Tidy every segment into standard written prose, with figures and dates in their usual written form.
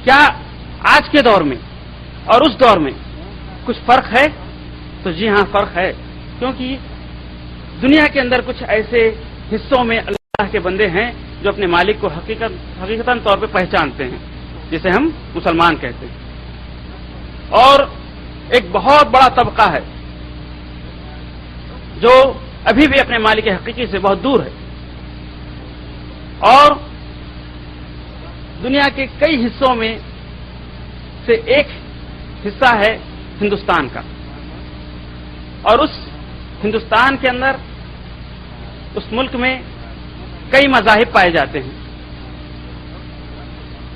क्या आज के दौर में और उस दौर में कुछ फर्क है? तो जी हाँ, फर्क है, क्योंकि दुनिया के अंदर कुछ ऐसे हिस्सों में अल्लाह के बंदे हैं जो अपने मालिक को हकीकतन तौर पे पहचानते हैं, जिसे हम मुसलमान कहते हैं। और एक बहुत बड़ा तबका है जो अभी भी अपने मालिक हकीकी से बहुत दूर है। और दुनिया के कई हिस्सों में से एक हिस्सा है हिंदुस्तान का, और उस हिंदुस्तान के अंदर, उस मुल्क में कई मज़ाहिब पाए जाते हैं।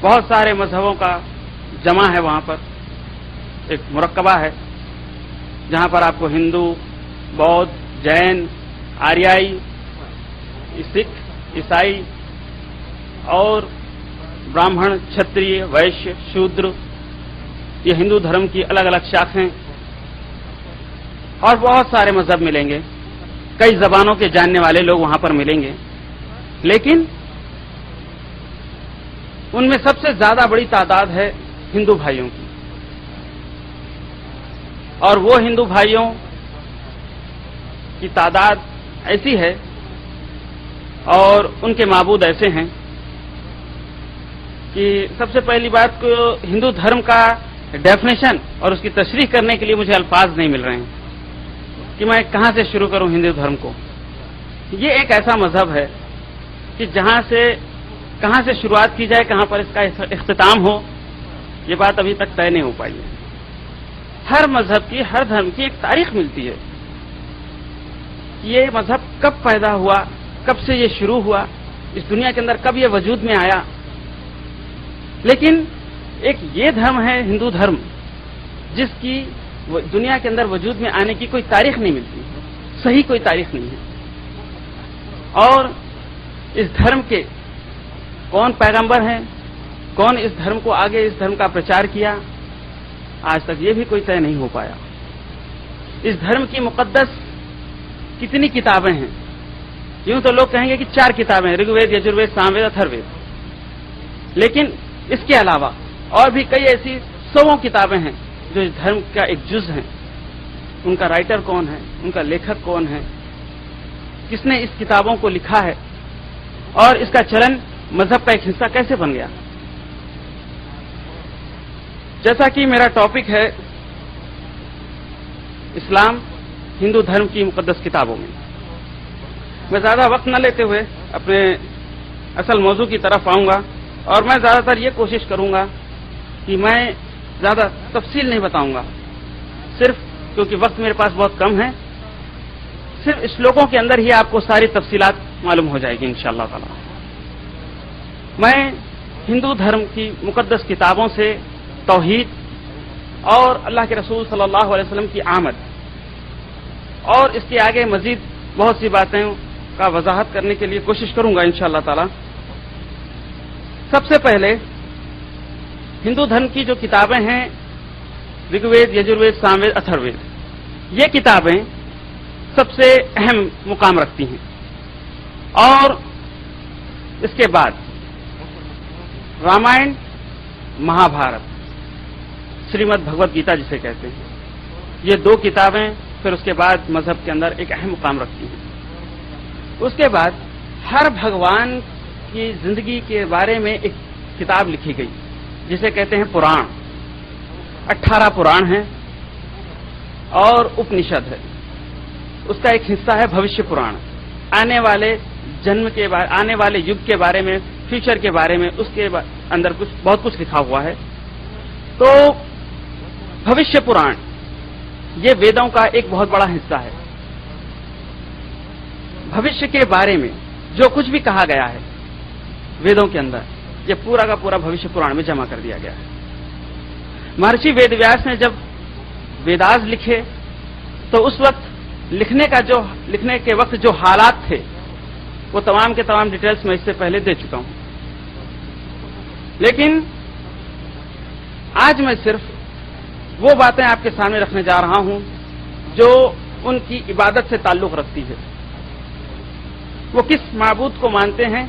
बहुत सारे मजहबों का जमा है वहां पर, एक मुरक्कबा है जहां पर आपको हिंदू, बौद्ध, जैन, आर्याई, सिख, ईसाई और ब्राह्मण, क्षत्रिय, वैश्य, शूद्र, ये हिंदू धर्म की अलग अलग शाखाएं और बहुत सारे मजहब मिलेंगे। कई जबानों के जानने वाले लोग वहां पर मिलेंगे, लेकिन उनमें सबसे ज्यादा बड़ी तादाद है हिंदू भाइयों की। और वो हिंदू भाइयों की तादाद ऐसी है और उनके माबूद ऐसे हैं कि सबसे पहली बात को हिंदू धर्म का डेफिनेशन और उसकी तशरीह करने के लिए मुझे अल्फाज नहीं मिल रहे हैं कि मैं कहां से शुरू करूं हिंदू धर्म को। ये एक ऐसा मजहब है कि कहां से शुरुआत की जाए, कहां पर इसका इख्तिताम हो, ये बात अभी तक तय नहीं हो पाई है। हर मजहब की, हर धर्म की एक तारीख मिलती है। ये मजहब कब पैदा हुआ, कब से ये शुरू हुआ, इस दुनिया के अंदर कब ये वजूद में आया। लेकिन एक ये धर्म है हिंदू धर्म जिसकी दुनिया के अंदर वजूद में आने की कोई तारीख नहीं मिलती, सही कोई तारीख नहीं है। और इस धर्म के कौन पैगंबर हैं, कौन इस धर्म को आगे, इस धर्म का प्रचार किया, आज तक ये भी कोई तय नहीं हो पाया। इस धर्म की मुकद्दस कितनी किताबें हैं? यूं तो लोग कहेंगे कि 4 किताबें हैं, ऋग्वेद, यजुर्वेद, सामवेद, अथर्ववेद। लेकिन इसके अलावा और भी कई ऐसी 100 किताबें हैं जो इस धर्म का एक जुज है। उनका राइटर कौन है, उनका लेखक कौन है, किसने इस किताबों को लिखा है, और इसका चलन मजहब का एक हिस्सा कैसे बन गया। जैसा कि मेरा टॉपिक है इस्लाम हिंदू धर्म की मुकद्दस किताबों में, मैं ज्यादा वक्त न लेते हुए अपने असल मौजू की तरफ आऊंगा। और मैं ज्यादातर ये कोशिश करूंगा कि मैं ज्यादा तफसील नहीं बताऊंगा, सिर्फ क्योंकि वक्त मेरे पास बहुत कम है, सिर्फ श्लोकों के अंदर ही आपको सारी तफसीलात मालूम हो जाएगी इंशाअल्लाह ताला। मैं हिंदू धर्म की मुकद्दस किताबों से तौहीद और अल्लाह के रसूल सल्लल्लाहु अलैहि वसल्लम की आमद और इसके आगे मजीद बहुत सी बातें का वजाहत करने के लिए कोशिश करूंगा इंशाअल्लाह ताला। सबसे पहले हिंदू धर्म की जो किताबें हैं, ऋग्वेद, यजुर्वेद, सामवेद, अथर्ववेद, ये किताबें सबसे अहम मुकाम रखती हैं। और इसके बाद रामायण, महाभारत, श्रीमद् भगवत गीता जिसे कहते हैं, ये 2 किताबें फिर उसके बाद मजहब के अंदर एक अहम मुकाम रखती हैं। उसके बाद हर भगवान की जिंदगी के बारे में एक किताब लिखी गई जिसे कहते हैं पुराण। 18 पुराण हैं और उपनिषद है। उसका एक हिस्सा है भविष्य पुराण, आने वाले जन्म के बारे, आने वाले युग के बारे में, फ्यूचर के बारे में, उसके अंदर बहुत कुछ लिखा हुआ है। तो भविष्य पुराण ये वेदों का एक बहुत बड़ा हिस्सा है। भविष्य के बारे में जो कुछ भी कहा गया है वेदों के अंदर, ये पूरा का पूरा भविष्य पुराण में जमा कर दिया गया है। महर्षि वेदव्यास ने जब वेदास लिखे तो उस वक्त लिखने के वक्त जो हालात थे वो तमाम के तमाम डिटेल्स मैं इससे पहले दे चुका हूं। लेकिन आज मैं सिर्फ वो बातें आपके सामने रखने जा रहा हूं जो उनकी इबादत से ताल्लुक रखती है। वो किस माबूद को मानते हैं,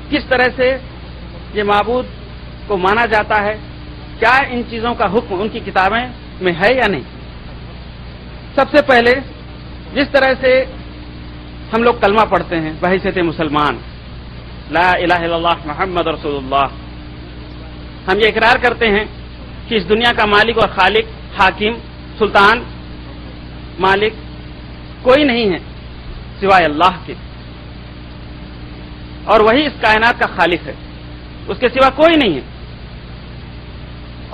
किस तरह से ये माबूद को माना जाता है, क्या इन चीजों का हुक्म उनकी किताबें में है या नहीं। सबसे पहले जिस तरह से हम लोग कलमा पढ़ते हैं बहैसियत मुसलमान, ला इलाहा इल्लल्लाह मुहम्मद रसूलुल्लाह, हम ये इकरार करते हैं कि इस दुनिया का मालिक और खालिक, हाकिम, सुल्तान, मालिक कोई नहीं है सिवाय अल्लाह के, और वही इस कायनात का खालिक है, उसके सिवा कोई नहीं है,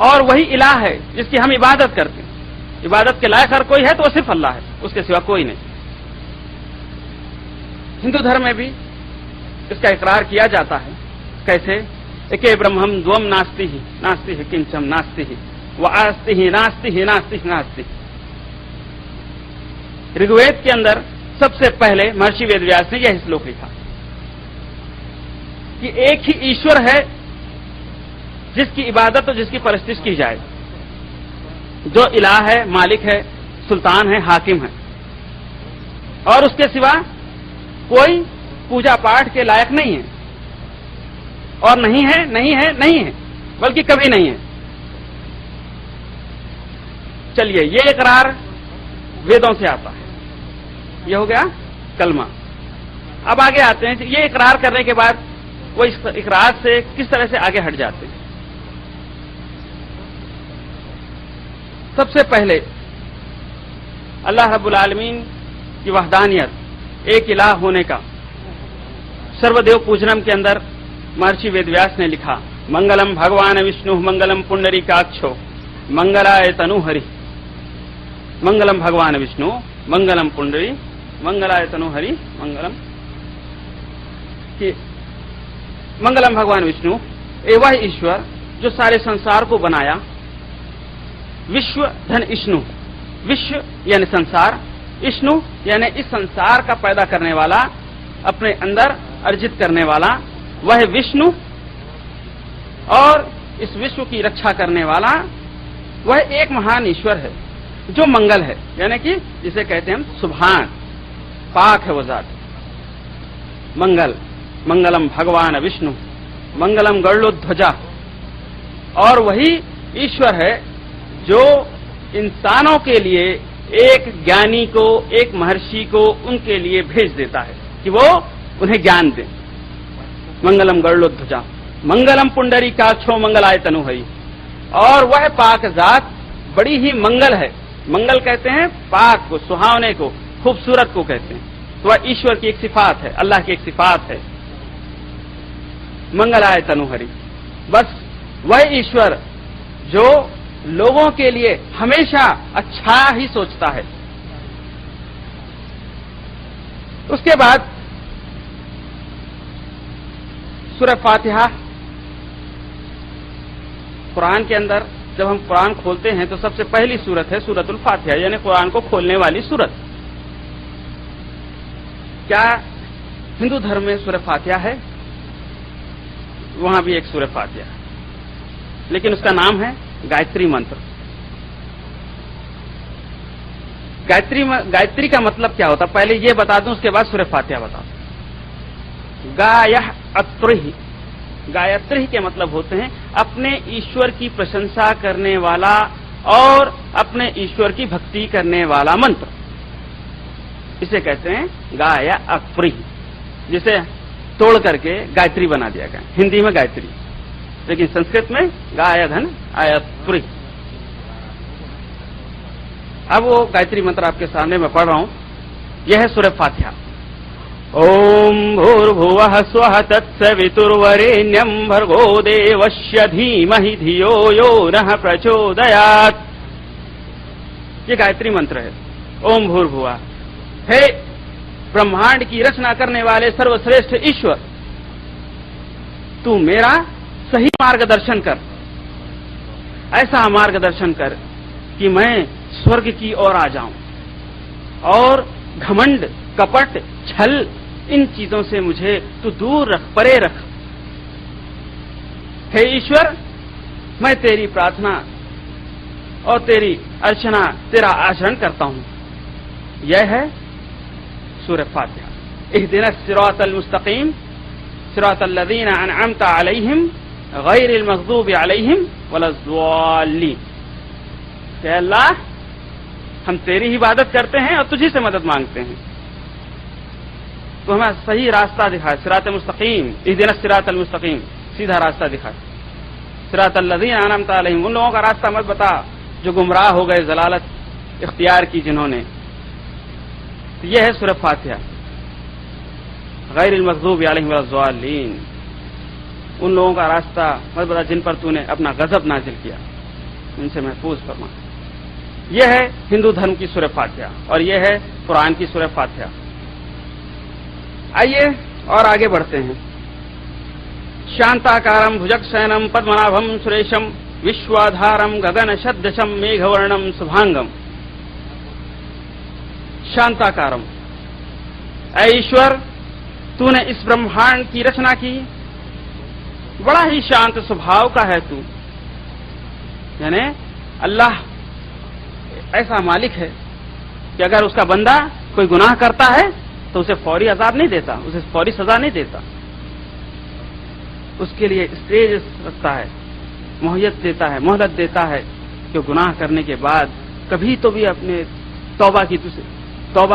और वही इलाह है जिसकी हम इबादत करते हैं। इबादत के लायक अगर कोई है तो वो सिर्फ अल्लाह है, उसके सिवा कोई नहीं। हिंदू धर्म में भी इसका इकरार किया जाता है। कैसे? एके ब्रह्मम द्वम नास्ति ही किंचम नास्ति ही व आस्ति ही नास्ति ही नास्ति ही नास्ति। ऋग्वेद के अंदर सबसे पहले महर्षि वेदव्यास ने यह श्लोक लिखा कि एक ही ईश्वर है जिसकी इबादत और जिसकी परस्तिश की जाए, जो इलाह है, मालिक है, सुल्तान है, हाकिम है, और उसके सिवा कोई पूजा पाठ के लायक नहीं है, और नहीं है, नहीं है, नहीं है, बल्कि कभी नहीं है। चलिए, ये इकरार वेदों से आता है, यह हो गया कलमा। अब आगे आते हैं, ये इकरार करने के बाद वो इस इकरार से किस तरह से आगे हट जाते हैं। सबसे पहले अल्लाह रब्बुल आलमीन की वहदानियत, एक इलाह होने का सर्वदेव पूजनम के अंदर महर्षि वेदव्यास ने लिखा, मंगलम भगवान विष्णु मंगलम पुंडरीकाक्षो मंगलाय तनुहरि। मंगलम भगवान विष्णु मंगलम पुंडरी मंगलाय तनुहरि। मंगलम कि मंगलम भगवान विष्णु, ये वह ईश्वर जो सारे संसार को बनाया। विश्व धन इष्णु, विश्व यानी संसार, इष्णु यानी इस संसार का पैदा करने वाला, अपने अंदर अर्जित करने वाला, वह विष्णु, और इस विश्व की रक्षा करने वाला वह एक महान ईश्वर है जो मंगल है, यानी कि जिसे कहते हैं हम सुभान, पाक है वो जात। मंगल, मंगलम भगवान विष्णु मंगलम गरुड़ध्वजा। और वही ईश्वर है जो इंसानों के लिए एक ज्ञानी को, एक महर्षि को उनके लिए भेज देता है कि वो उन्हें ज्ञान दे। मंगलम गरुड़ध्वजा मंगलम पुंडरीकाक्षो मंगलाय तनुहरि। और वह पाक जात बड़ी ही मंगल है। मंगल कहते हैं पाक को, सुहावने को, खूबसूरत को कहते हैं। तो वह ईश्वर की एक सिफात है, अल्लाह की एक सिफात है, मंगलाय तनुहरि। बस वह ईश्वर जो लोगों के लिए हमेशा अच्छा ही सोचता है। उसके बाद सूरह फातिहा, कुरान के अंदर जब हम कुरान खोलते हैं तो सबसे पहली सूरत है सूरतुल फातिहा, यानी कुरान को खोलने वाली सूरत। क्या हिंदू धर्म में सूरह फातिहा है? वहां भी एक सूरह फातिहा, लेकिन उसका नाम है गायत्री मंत्र। गायत्री का मतलब क्या होता, पहले ये बता दूं, उसके बाद सूरह फातिहा बता दूं। गायत्री, गायत्री के मतलब होते हैं अपने ईश्वर की प्रशंसा करने वाला और अपने ईश्वर की भक्ति करने वाला मंत्र, इसे कहते हैं गायत्री, जिसे तोड़ करके गायत्री बना दिया गया। हिंदी में गायत्री, लेकिन संस्कृत में गायधन आयत्री। अब वो गायत्री मंत्र आपके सामने मैं पढ़ रहा हूं। यह है सूरह फातिहा। ओम भूर्भुवः स्वः तत्सवितुर्वरेण्यं भर्गो देवस्य धीमहि धियो यो नः प्रचोदयात्। ये गायत्री मंत्र है। ओम भूर्भुवः, हे ब्रह्मांड की रचना करने वाले सर्वश्रेष्ठ ईश्वर, तू मेरा सही मार्गदर्शन कर, ऐसा मार्गदर्शन कर कि मैं स्वर्ग की ओर आ जाऊं, और घमंड, कपट, छल, इन चीजों से मुझे तू दूर रख, परे रख। हे ईश्वर, मैं तेरी प्रार्थना और तेरी अर्चना, तेरा आचरण करता हूं। यह है सूरह फातिहा। इहदिना सिरातल मुस्तकीम सिरातल लज़ीना अनअमता अलैहिम गैरिल मग़ज़ूबि अलैहिम वलज़्ज़ाल्लीन, कि अल्लाह हम तेरी ही इबादत करते हैं और तुझी से मदद मांगते हैं, तो हमें सही रास्ता दिखाए, सिरात मुस्तकीम, इहदिनस सिरातल मुस्तकीम, सीधा रास्ता दिखाए। सिरातल लज़ीना अनअमता अलैहिम, उन लोगों का रास्ता मत बता जो गुमराह हो गए, जलालत इख्तियार की जिन्होंने। तो यह है सूरह फातिहा। गैरिल मग़ज़ूबि अलैहिम वलज़्ज़ाल्लीन, उन लोगों का रास्ता मत बता जिन पर तूने अपना गजब नाजिल किया, उनसे महफूज फरमा। यह है हिंदू धर्म की सूरह फातिहा और यह है कुरान की सूरह फातिहा। आइए और आगे बढ़ते हैं। शांताकारम भुजगशयनम पद्मनाभम सुरेशम विश्वाधारम गगन सदृशम मेघवर्णम शुभांगम। शांताकारम, ऐ ईश्वर, तूने इस ब्रह्मांड की रचना की, बड़ा ही शांत स्वभाव का है तू। यानी अल्लाह ऐसा मालिक है कि अगर उसका बंदा कोई गुनाह करता है तो उसे फौरी अजाब नहीं देता, उसे फौरी सजा नहीं देता, उसके लिए स्टेज रखता है, मोहयत देता है, मोहलत देता है कि गुनाह करने के बाद कभी तो भी अपने तौबा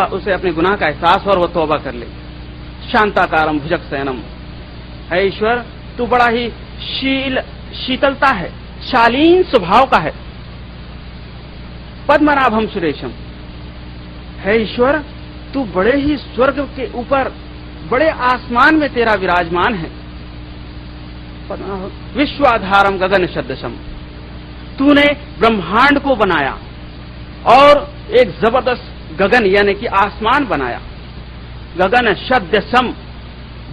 उसे अपने गुनाह का एहसास और वो तौबा कर ले। शांताकारम भुजगशयनम, है ईश्वर तू बड़ा ही शीतलता है, शालीन स्वभाव का है। पद्मनाभम सुरेशम, है ईश्वर तू बड़े ही स्वर्ग के ऊपर, बड़े आसमान में तेरा विराजमान है। विश्वाधारम गगन सदृशम, तूने ब्रह्मांड को बनाया और एक जबरदस्त गगन यानी कि आसमान बनाया। गगन सदृशम,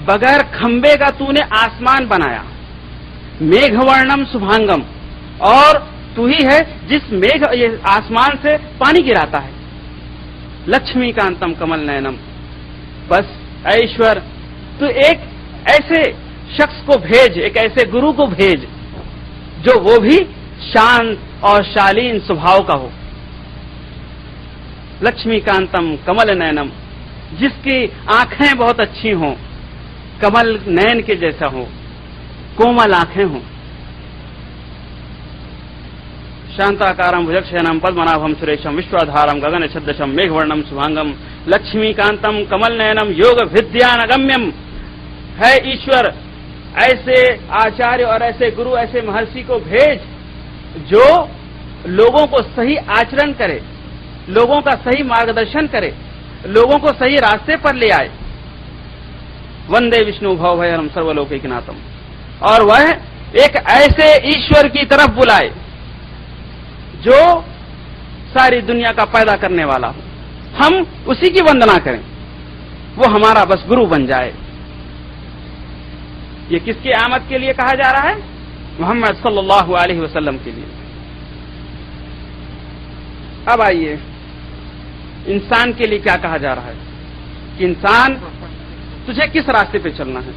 बगैर खंबे का तूने आसमान बनाया। मेघवर्णम शुभांगम, और तू ही है जिस मेघ ये आसमान से पानी गिराता है। लक्ष्मीकांतम कमल नयनम, बस ऐ ईश्वर तू एक ऐसे शख्स को भेज, एक ऐसे गुरु को भेज जो वो भी शांत और शालीन स्वभाव का हो। लक्ष्मीकांतम कमल नयनम, जिसकी आंखें बहुत अच्छी हों, कमल नयन के जैसा हो, कोमल आंखें हों। शांताकारम भुजगशयनम पद्मनाभम सुरेशम विश्वाधारम गगन सदृशम मेघवर्णम शुभांगम लक्ष्मीकांतम कमल नयनम योग विद्यानगम्यम। है ईश्वर ऐसे आचार्य और ऐसे गुरु, ऐसे महर्षि को भेज जो लोगों को सही आचरण करे, लोगों का सही मार्गदर्शन करे, लोगों को सही रास्ते पर ले आए। वंदे विष्णु भवभयहरम सर्वलोकैकनाथम, और वह एक ऐसे ईश्वर की तरफ बुलाए जो सारी दुनिया का पैदा करने वाला हो, हम उसी की वंदना करें, वो हमारा बस गुरु बन जाए। ये किसकी आमद के लिए कहा जा रहा है? मोहम्मद सल्लल्लाहु अलैहि वसल्लम के लिए। अब आइए इंसान के लिए क्या कहा जा रहा है कि इंसान तुझे किस रास्ते पे चलना है।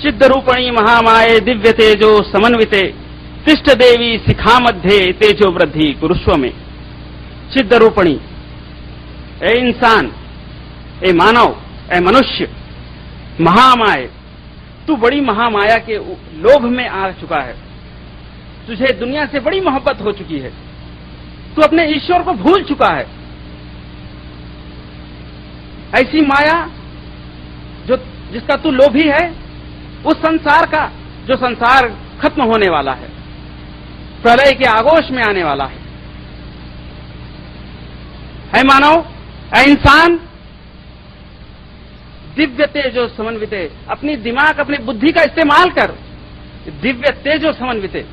चिद्रूपणी महामाये दिव्य तेजो समन्विते तिष्ठ देवी शिखा मध्य तेजो वृद्धि कुरुष्व में। चिद्रूपणी, ए इंसान, ए मानव, ए मनुष्य, महामाये, तू बड़ी महामाया के लोभ में आ चुका है, तुझे दुनिया से बड़ी मोहब्बत हो चुकी है, तू अपने ईश्वर को भूल चुका है। ऐसी माया जो जिसका तू लोभी है, उस संसार का जो संसार खत्म होने वाला है, प्रलय के आगोश में आने वाला है मानव, है इंसान, दिव्य तेजो समन्विते, अपनी दिमाग, अपनी बुद्धि का इस्तेमाल कर। दिव्य तेजो समन्विते,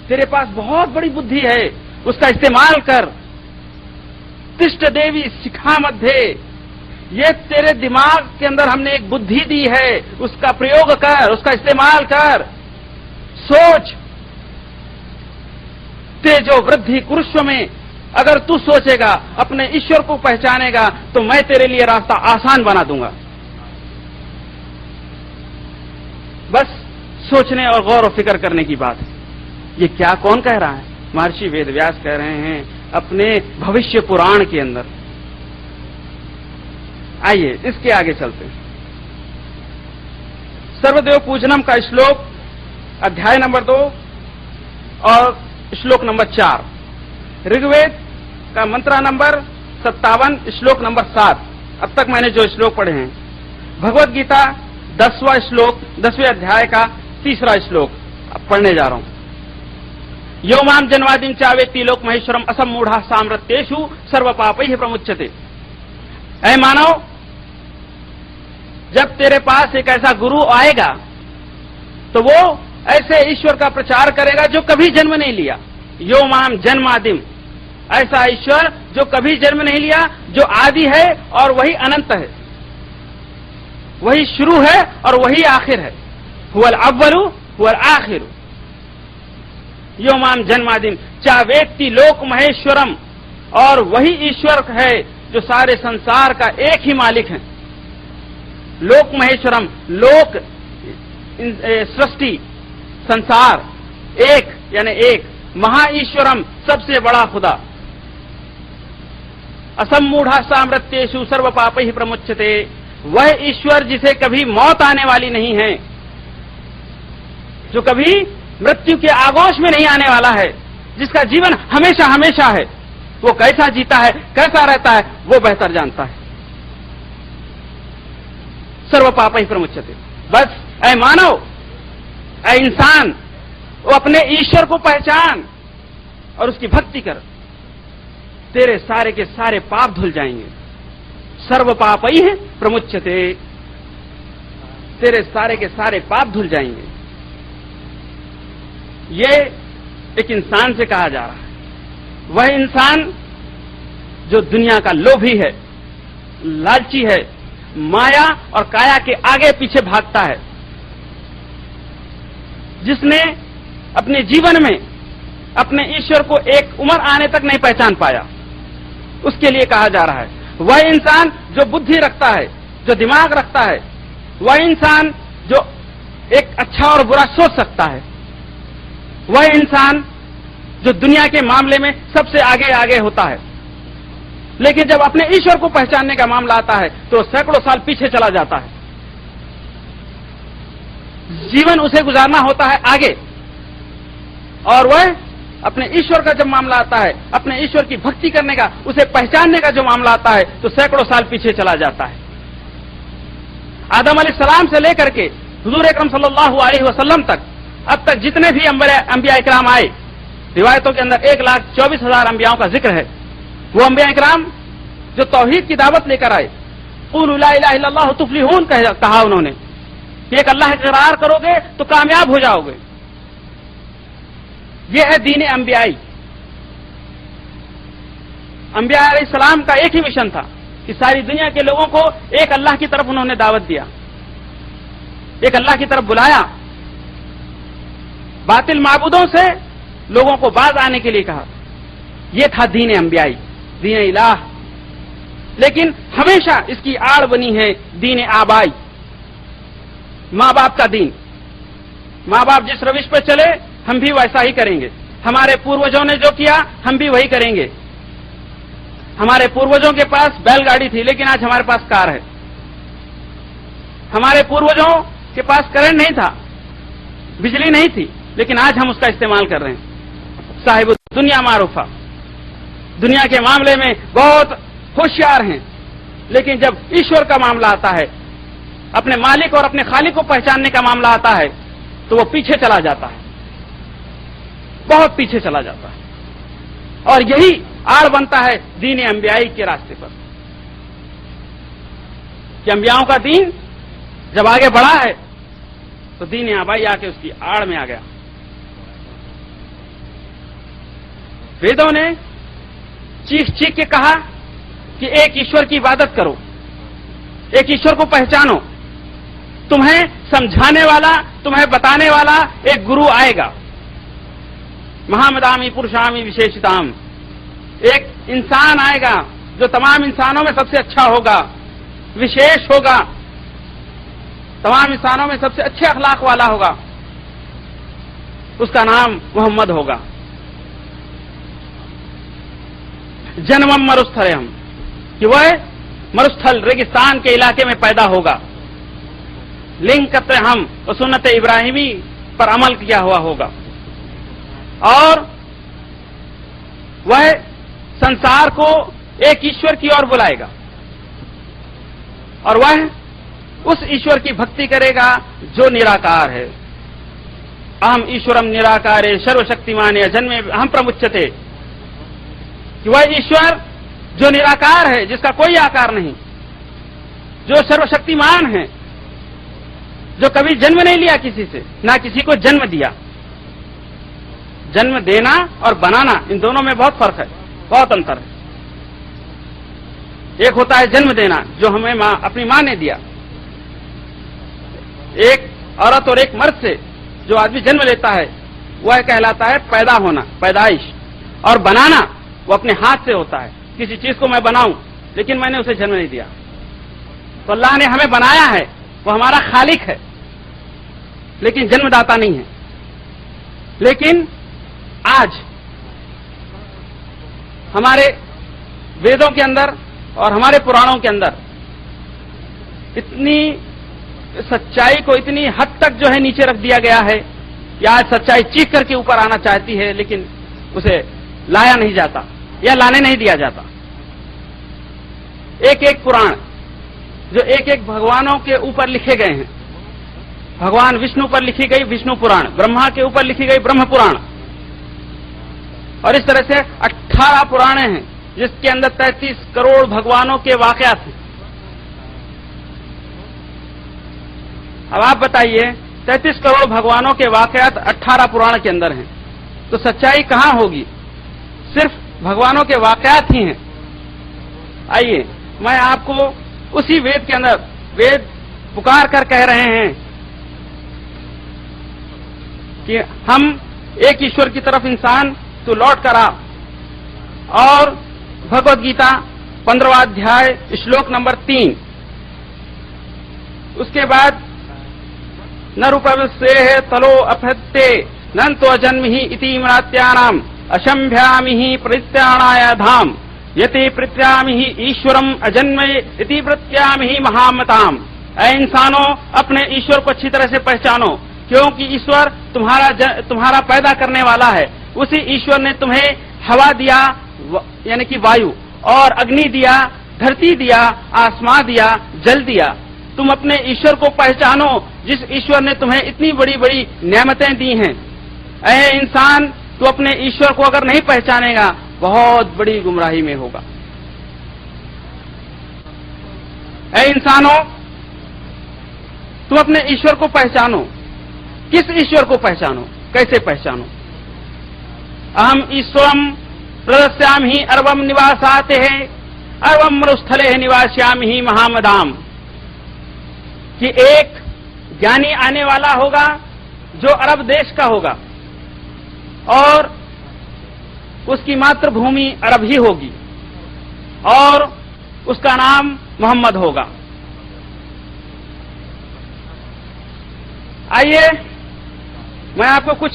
तेरे पास बहुत बड़ी बुद्धि है, उसका इस्तेमाल कर। तिष्ठ देवी शिखा मध्य, ये तेरे दिमाग के अंदर हमने एक बुद्धि दी है, उसका प्रयोग कर, उसका इस्तेमाल कर, सोच। तेजो वृद्धि कुरुष्व में, अगर तू सोचेगा, अपने ईश्वर को पहचानेगा, तो मैं तेरे लिए रास्ता आसान बना दूंगा। बस सोचने और गौर और फिक्र करने की बात है। ये क्या, कौन कह रहा है? महर्षि वेदव्यास कह रहे हैं अपने भविष्य पुराण के अंदर। आइए इसके आगे चलते हैं। सर्वदेव पूजनम का श्लोक अध्याय नंबर 2 और श्लोक नंबर 4, ऋग्वेद का मंत्रा नंबर 57, श्लोक नंबर 7। अब तक मैंने जो श्लोक पढ़े हैं, भगवत गीता 10वां श्लोक, 10वें अध्याय का 3रा श्लोक अब पढ़ने जा रहा हूं। यो माम जन्मादिम चावेत्ति लोक महेश्वरम असम मूढ़ा साम्रत्येषु सर्व पापैः प्रमुच्यते। ऐ मानव, जब तेरे पास एक ऐसा गुरु आएगा तो वो ऐसे ईश्वर का प्रचार करेगा जो कभी जन्म नहीं लिया। यो माम जन्मादिम, ऐसा ईश्वर जो कभी जन्म नहीं लिया, जो आदि है और वही अनंत है, वही शुरू है और वही आखिर है। हुवल अव्वलु हुवल आखिरु। यो माम जन्मादिम चा वेत्ति लोक महेश्वरम, और वही ईश्वर है जो सारे संसार का एक ही मालिक है। लोक महेश्वरम, लोक सृष्टि, संसार, एक यानी एक, महा ईश्वरम सबसे बड़ा खुदा। असम्मूढ़ा साम्रत्येषु सर्व पापैः प्रमुच्यते, वह ईश्वर जिसे कभी मौत आने वाली नहीं है, जो कभी मृत्यु के आगोश में नहीं आने वाला है, जिसका जीवन हमेशा हमेशा है। वो कैसा जीता है, कैसा रहता है, वो बेहतर जानता है। सर्व पापैः प्रमुच्यते। बस ऐ मानव, ऐ इंसान, वो अपने ईश्वर को पहचान और उसकी भक्ति कर, तेरे सारे के सारे पाप धुल जाएंगे। सर्व पापैः प्रमुच्यते, तेरे सारे के सारे पाप धुल जाएंगे। ये एक इंसान से कहा जा रहा है, वह इंसान जो दुनिया का लोभी है, लालची है, माया और काया के आगे पीछे भागता है, जिसने अपने जीवन में अपने ईश्वर को एक उम्र आने तक नहीं पहचान पाया, उसके लिए कहा जा रहा है। वह इंसान जो बुद्धि रखता है, जो दिमाग रखता है, वह इंसान जो एक अच्छा और बुरा सोच सकता है, वह इंसान जो दुनिया के मामले में सबसे आगे आगे होता है, लेकिन जब अपने ईश्वर को पहचानने का मामला आता है तो सैकड़ों साल पीछे चला जाता है। जीवन उसे गुजारना होता है आगे, और वह अपने ईश्वर का जब मामला आता है, अपने ईश्वर की भक्ति करने का, उसे पहचानने का जो मामला आता है, तो सैकड़ों साल पीछे चला जाता है। आदम अलैहिस्सलाम से लेकर के हुजूर अकरम सल्लल्लाहु अलैहि वसल्लम तक, अब तक जितने भी अंबिया इकराम आए, रिवायतों के अंदर 1,24,000 अंबियाओं का जिक्र है। वो अंबिया इकराम जो तौहीद की दावत लेकर आए, क़ूलू ला इलाहा इल्लल्लाह तुफ्लिहून कहा उन्होंने कि एक अल्लाह का इक़रार करोगे तो कामयाब हो जाओगे। ये है दीन अंबियाई। अंबिया अलैहिस्सलाम का एक ही मिशन था कि सारी दुनिया के लोगों को एक अल्लाह की तरफ उन्होंने दावत दिया, एक अल्लाह की तरफ बुलाया, बातिल माबूदों से लोगों को बाज आने के लिए कहा। यह था दीन अंबियाई, दीन इलाह। लेकिन हमेशा इसकी आड़ बनी है दीन आबाई, माँ बाप का दीन। माँ बाप जिस रविश पर चले हम भी वैसा ही करेंगे, हमारे पूर्वजों ने जो किया हम भी वही करेंगे। हमारे पूर्वजों के पास बैलगाड़ी थी, लेकिन आज हमारे पास कार है। हमारे पूर्वजों के पास करंट नहीं था, बिजली नहीं थी, लेकिन आज हम उसका इस्तेमाल कर रहे हैं। साहिब दुनिया मारूफा, दुनिया के मामले में बहुत होशियार हैं, लेकिन जब ईश्वर का मामला आता है, अपने मालिक और अपने खालिक को पहचानने का मामला आता है, तो वो पीछे चला जाता है, बहुत पीछे चला जाता है। और यही आड़ बनता है दीन अंबियाई के रास्ते पर, कि अंबियाओं का दीन जब आगे बढ़ा है तो दीन आबाई आके उसकी आड़ में आ गया। वेदों ने चीख चीख के कहा कि एक ईश्वर की इबादत करो, एक ईश्वर को पहचानो। तुम्हें समझाने वाला, तुम्हें बताने वाला एक गुरु आएगा। महामदामी पुरुषामी विशेषताम, एक इंसान आएगा जो तमाम इंसानों में सबसे अच्छा होगा, विशेष होगा, तमाम इंसानों में सबसे अच्छे अखलाक वाला होगा। उसका नाम मोहम्मद होगा। जन्मम मरुस्थलम, कि वह मरुस्थल रेगिस्तान के इलाके में पैदा होगा। लिंग करते हम सुन्नत इब्राहिमी पर अमल किया हुआ होगा और वह संसार को एक ईश्वर की ओर बुलाएगा और वह उस ईश्वर की भक्ति करेगा जो निराकार है। अहम ईश्वरम निराकारे सर्वशक्तिमान अजन्मे अहम प्रमुच्यते, कि वह ईश्वर जो निराकार है, जिसका कोई आकार नहीं, जो सर्वशक्तिमान है, जो कभी जन्म नहीं लिया किसी से, ना किसी को जन्म दिया। जन्म देना और बनाना, इन दोनों में बहुत फर्क है, बहुत अंतर है। एक होता है जन्म देना, जो हमें अपनी मां ने दिया। एक औरत और एक मर्द से जो आदमी जन्म लेता है वह कहलाता है पैदा होना, पैदाइश। और बनाना वो अपने हाथ से होता है। किसी चीज को मैं बनाऊं लेकिन मैंने उसे जन्म नहीं दिया। तो अल्लाह ने हमें बनाया है, वो हमारा खालिक है, लेकिन जन्मदाता नहीं है। लेकिन आज हमारे वेदों के अंदर और हमारे पुराणों के अंदर इतनी सच्चाई को इतनी हद तक जो है नीचे रख दिया गया है कि आज सच्चाई चीख करके ऊपर आना चाहती है, लेकिन उसे लाया नहीं जाता या लाने नहीं दिया जाता। एक एक पुराण जो एक एक भगवानों के ऊपर लिखे गए हैं, भगवान विष्णु पर लिखी गई विष्णु पुराण, ब्रह्मा के ऊपर लिखी गई ब्रह्म पुराण, और इस तरह से 18 पुराणे हैं जिसके अंदर 33 करोड़ भगवानों के वाकयात हैं। अब आप बताइए, 33 करोड़ भगवानों के वाकयात 18 पुराण के अंदर हैं, तो सच्चाई कहां होगी? सिर्फ भगवानों के वाकयात ही हैं। आइए मैं आपको उसी वेद के अंदर, वेद पुकार कर कह रहे हैं कि हम एक ईश्वर की तरफ इंसान तो लौट कर आ, और भगवद गीता 15वां अध्याय श्लोक नंबर 3, उसके बाद न रूपवस्ये तलो अपहत्ते नंतो अजन्म ही इति मृत्यानाम अशंभ्यामि ही प्रत्याणाय धाम यति प्रत्यामि ही ईश्वरम अजन्मये इति प्रत्यामि ही महामताम। ऐ इंसानों, अपने ईश्वर को अच्छी तरह से पहचानो, क्योंकि ईश्वर तुम्हारा पैदा करने वाला है। उसी ईश्वर ने तुम्हें हवा दिया यानी कि वायु, और अग्नि दिया, धरती दिया, आसमां दिया, जल दिया। तुम अपने ईश्वर को पहचानो जिस ईश्वर ने तुम्हें इतनी बड़ी बड़ी नेमतें दी हैं। ऐ इंसान, तू अपने ईश्वर को अगर नहीं पहचानेगा बहुत बड़ी गुमराही में होगा। ऐ इंसानों, तुम अपने ईश्वर को पहचानो। किस ईश्वर को पहचानो, कैसे पहचानो? अहम ईश्वरम प्रदस्यामि ही अर्वम निवासाते है अर्वम मरुस्थले निवास्यामि ही महामदाम। कि एक ज्ञानी आने वाला होगा जो अरब देश का होगा और उसकी मातृभूमि अरब ही होगी और उसका नाम मोहम्मद होगा। आइए मैं आपको कुछ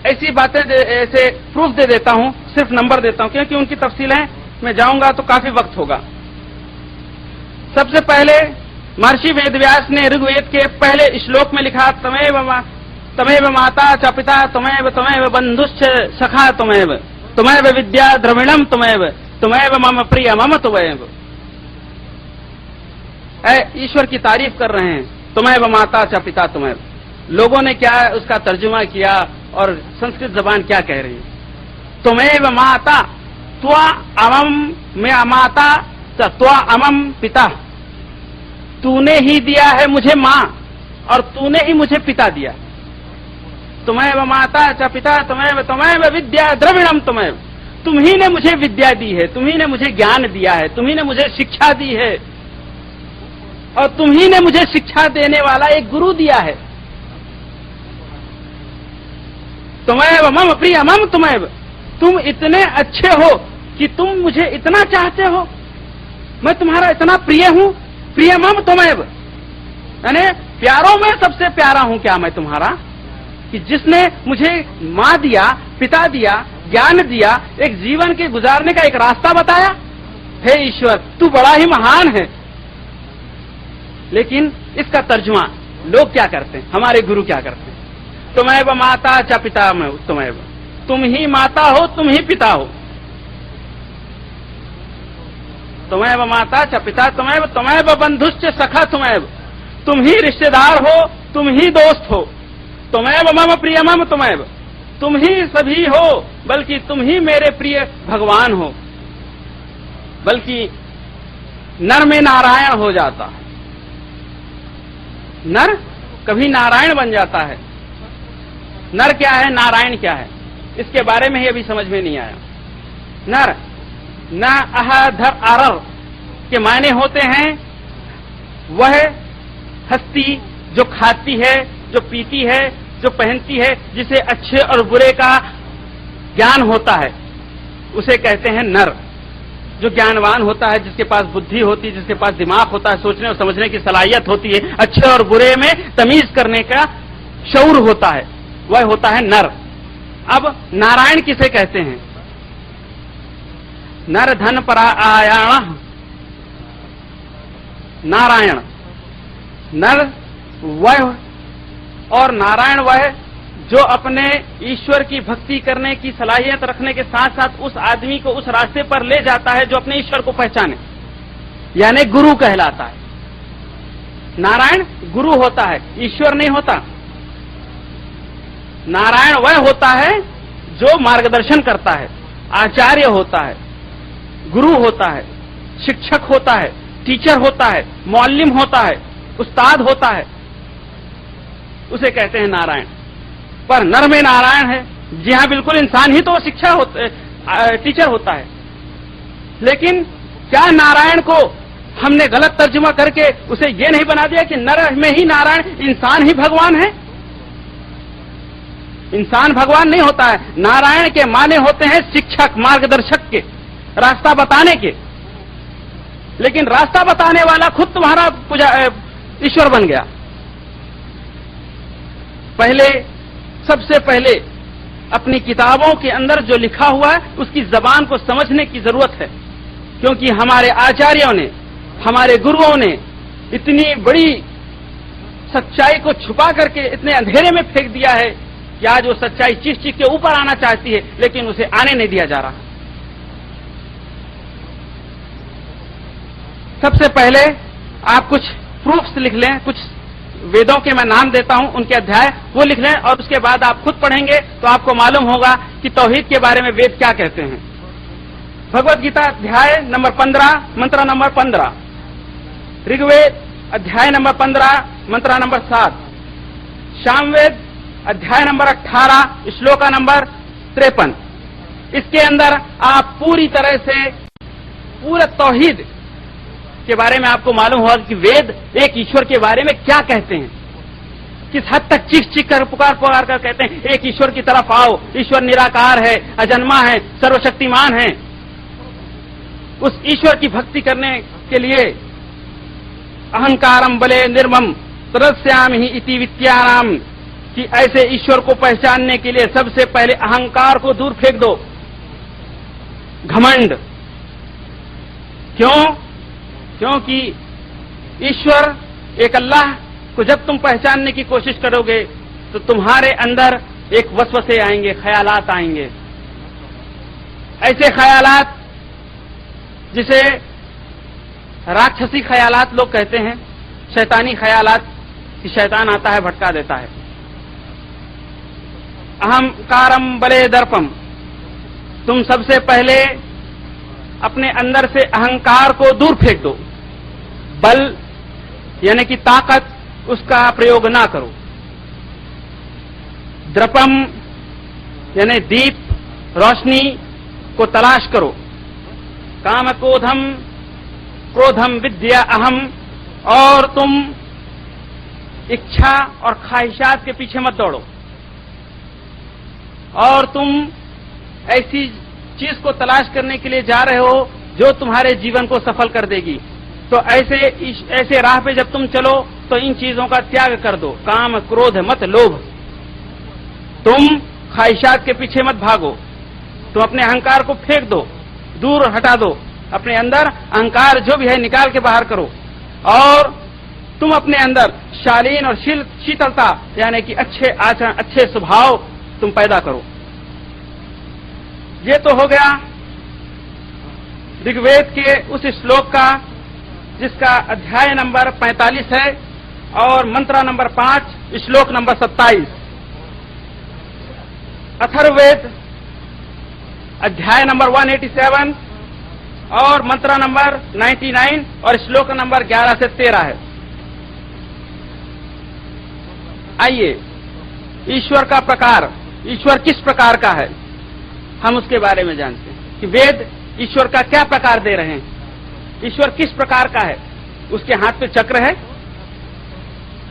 ऐसी बातें ऐसे प्रूफ दे देता हूं, सिर्फ नंबर देता हूं, क्योंकि उनकी तफसीलें में जाऊंगा तो काफी वक्त होगा। सबसे पहले महर्षि वेदव्यास ने ऋग्वेद के पहले श्लोक में लिखा, तमेव माता च पिता तमेव बंधुश्च सखा तमेव विद्या द्रविणम तमेव मम प्रिय मम तमेव। ईश्वर की तारीफ कर रहे हैं, तमेव माता च पिता तमेव। लोगों ने क्या उसका तर्जुमा किया और संस्कृत जबान क्या कह रही है? तमेव माता, त्वा अमम में माता च त्वा अमम पिता। तूने ही दिया है मुझे मां और तूने ही मुझे पिता दिया। तुम्हें माता च पिता तुम्हें विद्या द्रविणम तुम्हें। तुम ही ने मुझे विद्या दी है, तुम ही ने मुझे ज्ञान दिया है, तुम ही ने मुझे शिक्षा दी है, और तुम ही ने मुझे शिक्षा देने वाला एक गुरु दिया है। तुम्हें मम प्रिय मम तुम्हें। तुम इतने अच्छे हो कि तुम मुझे इतना चाहते हो, मैं तुम्हारा इतना प्रिय हूं। प्रिय मम तुम्हें, यानी प्यारों में सबसे प्यारा हूं क्या मैं तुम्हारा? कि जिसने मुझे मां दिया, पिता दिया, ज्ञान दिया, एक जीवन के गुजारने का एक रास्ता बताया। हे ईश्वर, तू बड़ा ही महान है। लेकिन इसका तर्जुमा लोग क्या करते हैं, हमारे गुरु क्या करते हैं? तुमैव माता च पिता तुमैव, तुम ही माता हो, तुम ही पिता हो। तुमैव माता च पिता तुमैव, तुमैव बंधुश्च सखा तुमैव, तुम ही रिश्तेदार हो, तुम ही दोस्त हो। तुमैव मम प्रियमम तुमैव, तुम ही सभी हो, बल्कि तुम ही मेरे प्रिय भगवान हो। बल्कि नर में नारायण हो जाता है, नर कभी नारायण बन जाता है। नर क्या है, नारायण क्या है, इसके बारे में ही अभी समझ में नहीं आया। नर न अह धर आरर के मायने होते हैं वह हस्ती जो खाती है, जो पीती है, जो पहनती है, जिसे अच्छे और बुरे का ज्ञान होता है, उसे कहते हैं नर। जो ज्ञानवान होता है, जिसके पास बुद्धि होती है, जिसके पास दिमाग होता है, सोचने और समझने की सलाहियत होती है, अच्छे और बुरे में तमीज करने का शऊर होता है, वह होता है नर। अब नारायण किसे कहते हैं? नर धन परायण नारायण। नर वह और नारायण वह जो अपने ईश्वर की भक्ति करने की सलाहियत रखने के साथ साथ उस आदमी को उस रास्ते पर ले जाता है जो अपने ईश्वर को पहचाने, यानी गुरु कहलाता है। नारायण गुरु होता है, ईश्वर नहीं होता। नारायण वह होता है जो मार्गदर्शन करता है, आचार्य होता है, गुरु होता है, शिक्षक होता है, टीचर होता है, मौल्लिम होता है, उस्ताद होता है, उसे कहते हैं नारायण। पर नर में नारायण है, जी हां बिल्कुल, इंसान ही तो शिक्षा टीचर होता है। लेकिन क्या नारायण को हमने गलत तर्जुमा करके उसे ये नहीं बना दिया कि नर में ही नारायण, इंसान ही भगवान है? इंसान भगवान नहीं होता है। नारायण के माने होते हैं शिक्षक, मार्गदर्शक के, रास्ता बताने के। लेकिन रास्ता बताने वाला खुद तुम्हारा ईश्वर बन गया। सबसे पहले अपनी किताबों के अंदर जो लिखा हुआ है उसकी जबान को समझने की जरूरत है, क्योंकि हमारे आचार्यों ने, हमारे गुरुओं ने इतनी बड़ी सच्चाई को छुपा करके इतने अंधेरे में फेंक दिया है कि आज वो सच्चाई चीख चीख के ऊपर आना चाहती है, लेकिन उसे आने नहीं दिया जा रहा। सबसे पहले आप कुछ प्रूफ्स लिख लें, कुछ वेदों के मैं नाम देता हूं, उनके अध्याय वो लिख लें, और उसके बाद आप खुद पढ़ेंगे तो आपको मालूम होगा कि तौहीद के बारे में वेद क्या कहते हैं। भगवत गीता अध्याय नंबर 15 मंत्र नंबर 15, ऋग्वेद अध्याय नंबर 15 मंत्र नंबर 7, सामवेद अध्याय नंबर 18 श्लोका नंबर 53। इसके अंदर आप पूरी तरह से पूरा तौहीद के बारे में आपको मालूम होगा कि वेद एक ईश्वर के बारे में क्या कहते हैं, किस हद तक चीख चीख कर पुकार कर कहते हैं एक ईश्वर की तरफ आओ, ईश्वर निराकार है, अजन्मा है, सर्वशक्तिमान है। उस ईश्वर की भक्ति करने के लिए अहंकारम बले निर्मम तदस्यामि इति विद्यानाम, कि ऐसे ईश्वर को पहचानने के लिए सबसे पहले अहंकार को दूर फेंक दो, घमंड। क्यों? क्योंकि ईश्वर एक अल्लाह को जब तुम पहचानने की कोशिश करोगे तो तुम्हारे अंदर एक वसवसे आएंगे, ख्यालात आएंगे, ऐसे ख्यालात जिसे राक्षसी ख्यालात लोग कहते हैं, शैतानी ख्यालात, कि शैतान आता है भटका देता है। अहंकारम बले दर्पम, तुम सबसे पहले अपने अंदर से अहंकार को दूर फेंक दो। बल यानी कि ताकत, उसका प्रयोग ना करो। द्रपम यानी दीप, रोशनी को तलाश करो। काम क्रोधम विद्या अहम, और तुम इच्छा और ख्वाहिशात के पीछे मत दौड़ो, और तुम ऐसी चीज को तलाश करने के लिए जा रहे हो जो तुम्हारे जीवन को सफल कर देगी। तो ऐसे राह पे जब तुम चलो तो इन चीजों का त्याग कर दो। काम क्रोध मत लोभ, तुम ख्वाहिशात के पीछे मत भागो, तुम अपने अहंकार को फेंक दो, दूर हटा दो, अपने अंदर अहंकार जो भी है निकाल के बाहर करो, और तुम अपने अंदर शालीन और शीतलता यानी कि अच्छे आचरण, अच्छे स्वभाव तुम पैदा करो। ये तो हो गया ऋग्वेद के उस श्लोक का जिसका अध्याय नंबर 45 है और मंत्र नंबर 5, श्लोक नंबर 27। अथर्ववेद अध्याय नंबर 187 और मंत्र नंबर 99 और श्लोक नंबर 11 से 13 है। आइए, ईश्वर का प्रकार, ईश्वर किस प्रकार का है, हम उसके बारे में जानते हैं कि वेद ईश्वर का क्या प्रकार दे रहे हैं। ईश्वर किस प्रकार का है? उसके हाथ पे चक्र है,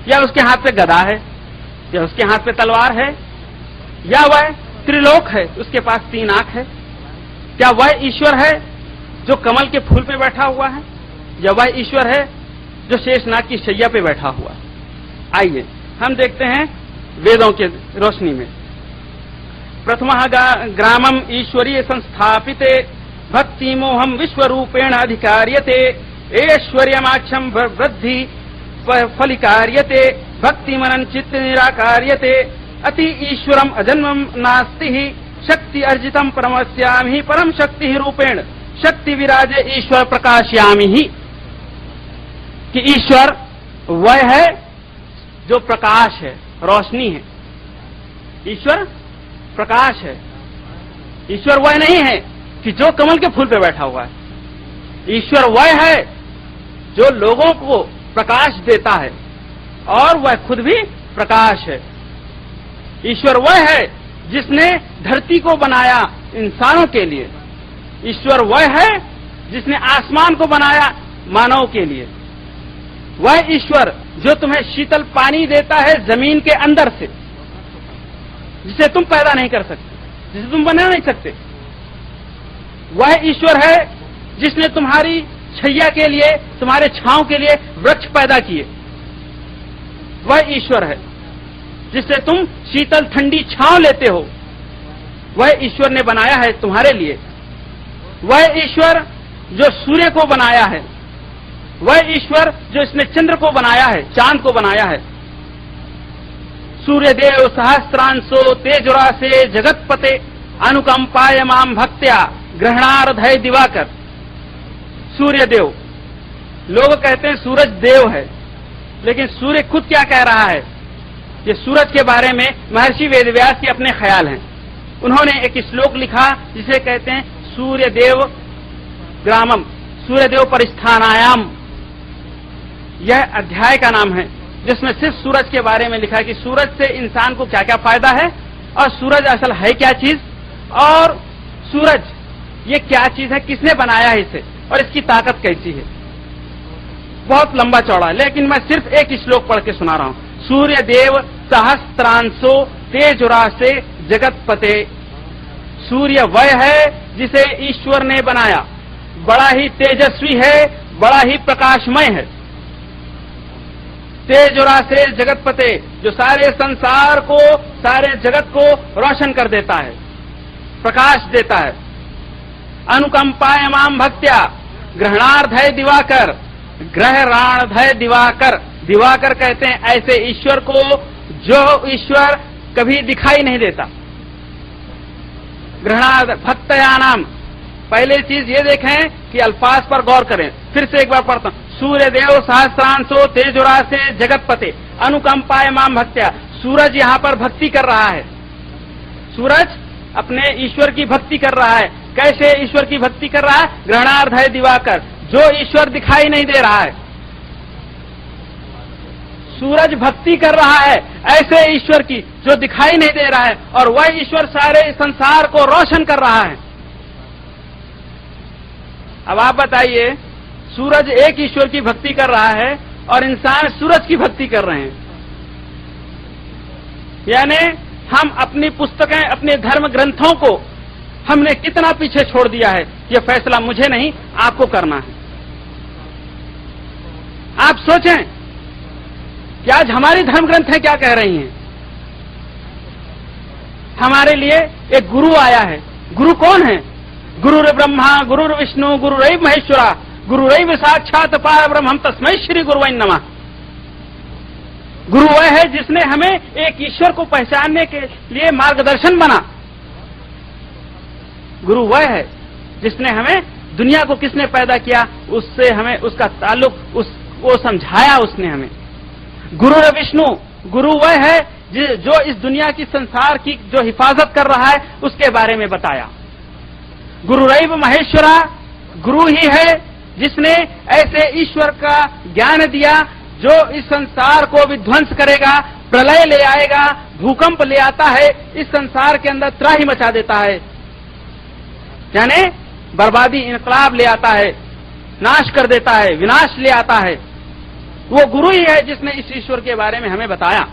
या उसके हाथ पे गदा है, या उसके हाथ पे तलवार है, या वह त्रिलोक है, उसके पास 3 आंख है? क्या वह ईश्वर है जो कमल के फूल पे बैठा हुआ है, या वह ईश्वर है जो शेषनाग की शैया पे बैठा हुआ है? आइए हम देखते हैं वेदों के रोशनी में। प्रथमः ग्रामम ईश्वरीय संस्थापिते भक्ति मोहम विश्वरूपेण अधिकार्यते ऐश्वर्यमाक्षम वृद्धि फलिकार्यते भक्ति मनन चित्त निराकार्यते अति ईश्वरम अजन्मम नास्ति ही शक्ति अर्जितम परमस्यामि परम शक्ति रूपेण शक्ति विराजे ईश्वर प्रकाशयामि ही। कि ईश्वर वह है जो प्रकाश है, रोशनी है। ईश्वर प्रकाश है। ईश्वर वह नहीं है कि जो कमल के फूल पे बैठा हुआ है। ईश्वर वह है जो लोगों को प्रकाश देता है और वह खुद भी प्रकाश है। ईश्वर वह है जिसने धरती को बनाया इंसानों के लिए। ईश्वर वह है जिसने आसमान को बनाया मानव के लिए। वह ईश्वर जो तुम्हें शीतल पानी देता है जमीन के अंदर से, जिसे तुम पैदा नहीं कर सकते, जिसे तुम बना नहीं सकते। वह ईश्वर है जिसने तुम्हारी छैया के लिए, तुम्हारे छांव के लिए वृक्ष पैदा किए। वह ईश्वर है जिससे तुम शीतल ठंडी छांव लेते हो। वह ईश्वर ने बनाया है तुम्हारे लिए। वह ईश्वर जो सूर्य को बनाया है, वह ईश्वर जो इसने चंद्र को बनाया है, चांद को बनाया है। सूर्य देव सहस्त्रांशो तेजुरासे जगतपते अनुकंपाय माम भक्त्या ग्रहणार्धय दिवाकर। सूर्य देव, लोग कहते हैं सूरज देव है, लेकिन सूर्य खुद क्या कह रहा है? ये सूरज के बारे में महर्षि वेदव्यास के अपने ख्याल हैं। उन्होंने एक श्लोक लिखा जिसे कहते हैं सूर्य देव ग्रामम, सूर्य देव परिस्थानायाम। यह अध्याय का नाम है जिसमें सिर्फ सूरज के बारे में लिखा है कि सूरज से इंसान को क्या क्या फायदा है, और सूरज असल है क्या चीज, और सूरज ये क्या चीज है, किसने बनाया है इसे, और इसकी ताकत कैसी है। बहुत लंबा चौड़ा है, लेकिन मैं सिर्फ एक श्लोक पढ़ के सुना रहा हूं। सूर्य देव सहस्त्रांशो तेजुरासे जगतपते। सूर्य वह है जिसे ईश्वर ने बनाया, बड़ा ही तेजस्वी है, बड़ा ही प्रकाशमय है। तेजुरासे जगतपते, जो सारे संसार को, सारे जगत को रोशन कर देता है, प्रकाश देता है। अनुकंपाय माम भक्त्या ग्रहणार्धय दिवाकर। ग्रहणार्धय दिवाकर, दिवाकर कहते हैं ऐसे ईश्वर को जो ईश्वर कभी दिखाई नहीं देता। ग्रहणार्ध भक्तया नाम। पहले चीज ये देखें कि अल्फाज पर गौर करें। फिर से एक बार पढ़ता हूं। सूर्य देव सहस्त्रांशो तेजुरासे जगतपते अनुकंपाय माम भक्त्या। सूरज यहाँ पर भक्ति कर रहा है। सूरज अपने ईश्वर की भक्ति कर रहा है। कैसे ईश्वर की भक्ति कर रहा है? ग्रहणार्धय दिवाकर, जो ईश्वर दिखाई नहीं दे रहा है। सूरज भक्ति कर रहा है ऐसे ईश्वर की जो दिखाई नहीं दे रहा है, और वह ईश्वर सारे संसार को रोशन कर रहा है। अब आप बताइए, सूरज एक ईश्वर की भक्ति कर रहा है और इंसान सूरज की भक्ति कर रहे हैं। यानी हम अपनी पुस्तकें, अपने धर्म ग्रंथों को हमने कितना पीछे छोड़ दिया है। यह फैसला मुझे नहीं, आपको करना है। आप सोचें कि आज हमारी धर्म ग्रंथें क्या कह रही हैं। हमारे लिए एक गुरु आया है। गुरु कौन है? गुरुर ब्रह्मा गुरुर विष्णु गुरुरैव महेश्वरा गुरुरैव साक्षात परब्रह्म तस्मै श्री गुरुवै नमः। गुरु वह है जिसने हमें एक ईश्वर को पहचानने के लिए मार्गदर्शन बना। गुरु वह है जिसने हमें, दुनिया को किसने पैदा किया, उससे हमें उसका ताल्लुक वो समझाया उसने हमें। गुरु विष्णु, गुरु वह है जो इस दुनिया की, संसार की जो हिफाजत कर रहा है उसके बारे में बताया। गुरुरैव महेश्वरा, गुरु ही है जिसने ऐसे ईश्वर का ज्ञान दिया जो इस संसार को विध्वंस करेगा, प्रलय ले आएगा, भूकंप ले आता है, इस संसार के अंदर त्राही मचा देता है, यानी बर्बादी, इनकलाब ले आता है, नाश कर देता है, विनाश ले आता है। वो गुरु ही है जिसने इस ईश्वर के बारे में हमें बताया।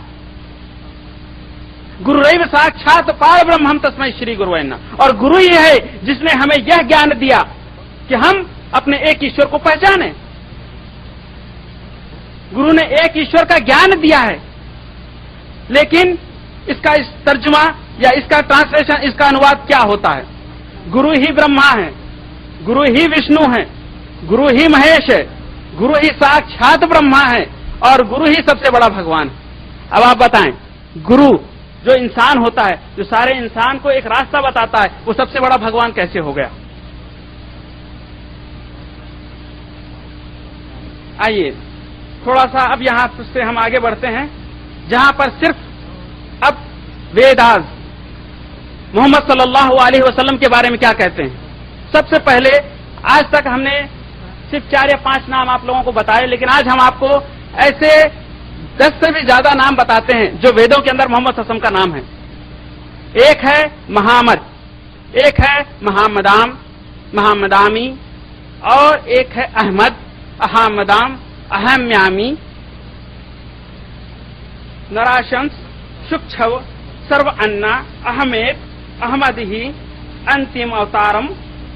गुरुरैव साक्षात पार ब्रह्म तस्मै श्री गुरुवे नमः। और गुरु ही है जिसने हमें यह ज्ञान दिया कि हम अपने एक ईश्वर को पहचाने। गुरु ने एक ईश्वर का ज्ञान दिया है, लेकिन इसका इस तर्जुमा या इसका ट्रांसलेशन, इसका अनुवाद क्या होता है? गुरु ही ब्रह्मा है, गुरु ही विष्णु है, गुरु ही महेश है, गुरु ही साक्षात ब्रह्मा है और गुरु ही सबसे बड़ा भगवान है। अब आप बताएं, गुरु जो इंसान होता है, जो सारे इंसान को एक रास्ता बताता है, वो सबसे बड़ा भगवान कैसे हो गया? आइए थोड़ा सा अब यहां से हम आगे बढ़ते हैं, जहां पर सिर्फ अब वेदास मोहम्मद सल्लल्लाहु अलैहि वसल्लम के बारे में क्या कहते हैं। सबसे पहले आज तक हमने सिर्फ 4 या 5 नाम आप लोगों को बताए, लेकिन आज हम आपको ऐसे 10 से भी ज्यादा नाम बताते हैं जो वेदों के अंदर मोहम्मद सल्लल्लाहु अलैहि वसल्लम का नाम है। एक है महामद, एक है महामदाम, महामदामी, और एक है अहमद, अहमदाम, अहम्यामी, नराशंस, सुक्षव, सर्व अन्ना, अहमेद, अहमदही, अंतिम अवतारम,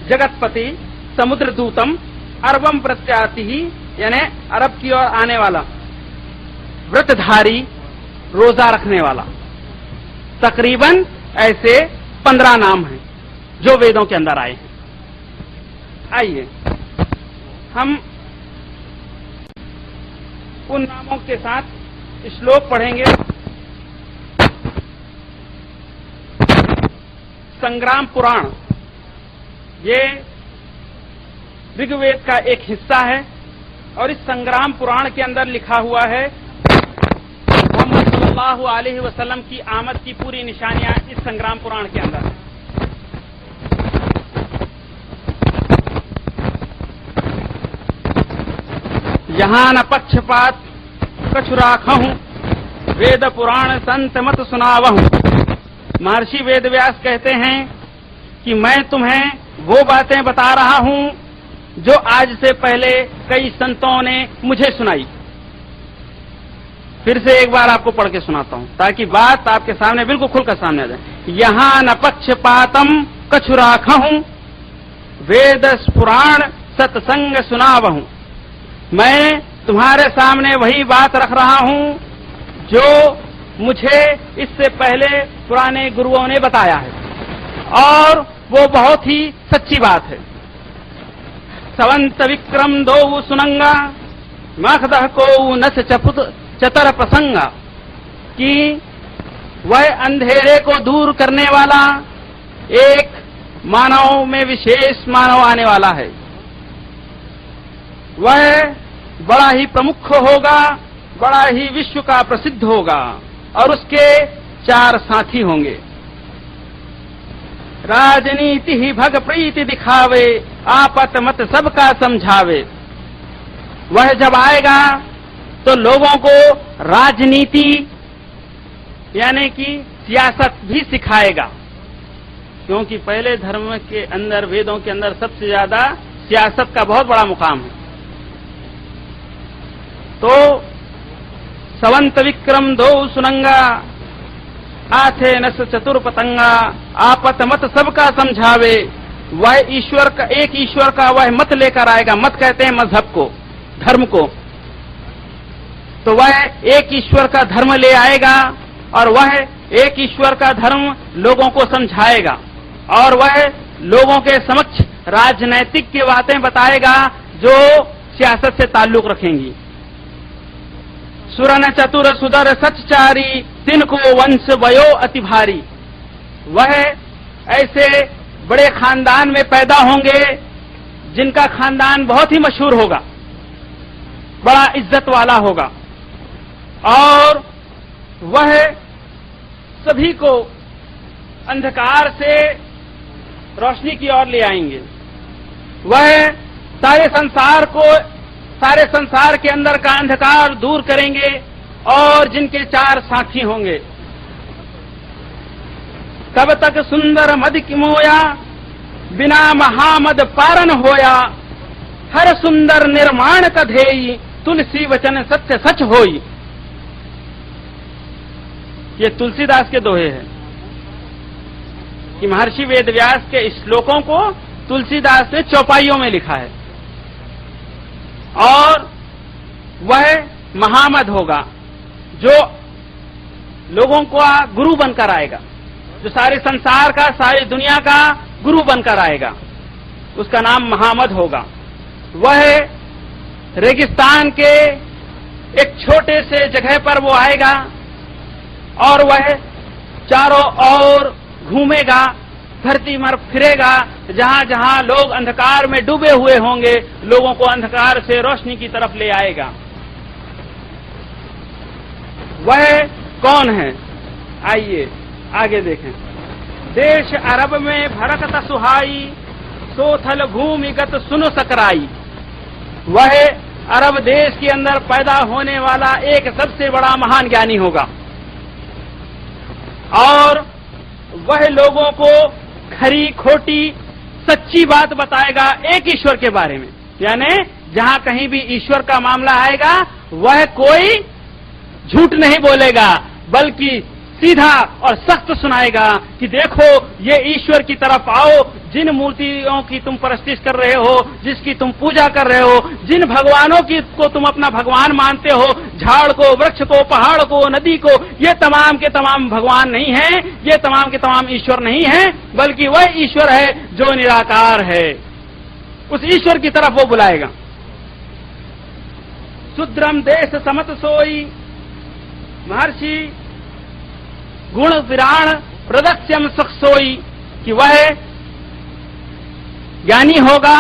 जगतपति, समुद्र दूतम, अरबम प्रत्याति, यानी अरब की ओर आने वाला, व्रतधारी, रोजा रखने वाला। तकरीबन ऐसे 15 नाम हैं जो वेदों के अंदर आए हैं। आइए हम उन नामों के साथ श्लोक पढ़ेंगे। संग्राम पुराण, ये ऋग्वेद का एक हिस्सा है और इस संग्राम पुराण के अंदर लिखा हुआ है मोहम्मद सल्लल्लाहु अलैहि वसल्लम की आमद की पूरी निशानियां इस संग्राम पुराण के अंदर है। यहाँ न पक्षपात कछु राखहूं, वेद पुराण संत मत सुनावहूं। महर्षि वेदव्यास कहते हैं कि मैं तुम्हें वो बातें बता रहा हूं जो आज से पहले कई संतों ने मुझे सुनाई। फिर से एक बार आपको पढ़ के सुनाता हूं ताकि बात आपके सामने बिल्कुल खुलकर सामने आ जाए। यहाँ न पक्षपातम कछु राखहूं, वेद पुराण सत्संग सुनावहूं। मैं तुम्हारे सामने वही बात रख रहा हूं जो मुझे इससे पहले पुराने गुरुओं ने बताया है और वो बहुत ही सच्ची बात है। सवंत विक्रम दो सुनंगा, मखदह को नस चपुत चतर प्रसंगा, कि वह अंधेरे को दूर करने वाला एक मानव में विशेष मानव आने वाला है। वह बड़ा ही प्रमुख होगा, बड़ा ही विश्व का प्रसिद्ध होगा और उसके 4 साथी होंगे। राजनीति ही भग प्रीति दिखावे, आपत मत सबका समझावे। वह जब आएगा तो लोगों को राजनीति यानी कि सियासत भी सिखाएगा, क्योंकि पहले धर्म के अंदर, वेदों के अंदर सबसे ज्यादा सियासत का बहुत बड़ा मुकाम है। तो सवंत विक्रम दो सुनंगा, आथे नस चतुर पतंगा, आपत मत सबका समझावे। वह ईश्वर का, एक ईश्वर का वह मत लेकर आएगा। मत कहते हैं मजहब को, धर्म को। तो वह एक ईश्वर का धर्म ले आएगा और वह एक ईश्वर का धर्म लोगों को समझाएगा और वह लोगों के समक्ष राजनैतिक की बातें बताएगा जो सियासत से ताल्लुक रखेंगी। सुरन चतुर सुदर सचचारी, तिनको वंश वयो अति भारी। वह ऐसे बड़े खानदान में पैदा होंगे जिनका खानदान बहुत ही मशहूर होगा, बड़ा इज्जत वाला होगा, और वह सभी को अंधकार से रोशनी की ओर ले आएंगे। वह सारे संसार के अंदर का अंधकार दूर करेंगे, और जिनके 4 साथी होंगे। तब तक सुंदर मद की मोया, बिना महामद पारन होया। हर सुंदर निर्माण कधेई, तुलसी वचन सत्य सच होई। ये तुलसीदास के दोहे हैं कि महर्षि वेदव्यास के श्लोकों को तुलसीदास ने चौपाइयों में लिखा है। और वह महामद होगा जो लोगों का गुरु बनकर आएगा, जो सारे संसार का, सारी दुनिया का गुरु बनकर आएगा, उसका नाम महामद होगा। वह रेगिस्तान के एक छोटे से जगह पर वो आएगा और वह चारों ओर घूमेगा, धरती पर फिरेगा, जहां जहां लोग अंधकार में डूबे हुए होंगे, लोगों को अंधकार से रोशनी की तरफ ले आएगा। वह कौन है? आइए आगे देखें। देश अरब में भरकत सुहाई, सोथल भूमिगत सुनो सकराई। वह अरब देश के अंदर पैदा होने वाला एक सबसे बड़ा महान ज्ञानी होगा, और वह लोगों को खरी खोटी सच्ची बात बताएगा एक ईश्वर के बारे में। यानी जहां कहीं भी ईश्वर का मामला आएगा, वह कोई झूठ नहीं बोलेगा, बल्कि सीधा और सख्त सुनाएगा कि देखो, ये ईश्वर की तरफ आओ। जिन मूर्तियों की तुम परस्तिश कर रहे हो, जिसकी तुम पूजा कर रहे हो, जिन भगवानों की को तुम अपना भगवान मानते हो, झाड़ को, वृक्ष को, पहाड़ को, नदी को, ये तमाम के तमाम भगवान नहीं हैं, ये तमाम के तमाम ईश्वर नहीं हैं, बल्कि वह ईश्वर है जो निराकार है। उस ईश्वर की तरफ वो बुलाएगा। शुद्रम देश समत सोई, महर्षि गुण विराण प्रदक्ष्यम सुख सोई, कि वह ज्ञानी होगा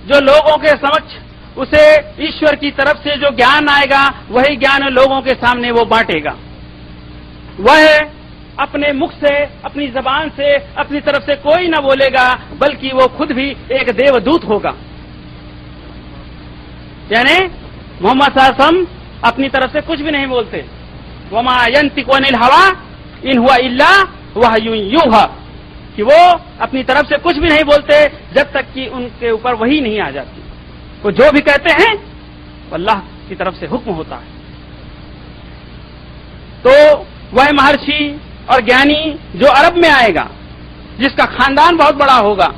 जो लोगों के समक्ष उसे ईश्वर की तरफ से जो ज्ञान आएगा, वही ज्ञान लोगों के सामने वो बांटेगा। वह अपने मुख से, अपनी जबान से, अपनी तरफ से कोई न बोलेगा, बल्कि वो खुद भी एक देवदूत होगा। यानी मोहम्मद साहब अपनी तरफ से कुछ भी नहीं बोलते। वमा यंतिकु अनिल हवा इन हुआ इल्ला वहयुन यूहा, कि वो अपनी तरफ से कुछ भी नहीं बोलते जब तक कि उनके ऊपर वही नहीं आ जाती। वो जो भी कहते हैं वो अल्लाह की तरफ से हुक्म होता है। तो वह महर्षि और ज्ञानी जो अरब में आएगा, जिसका खानदान बहुत बड़ा होगा,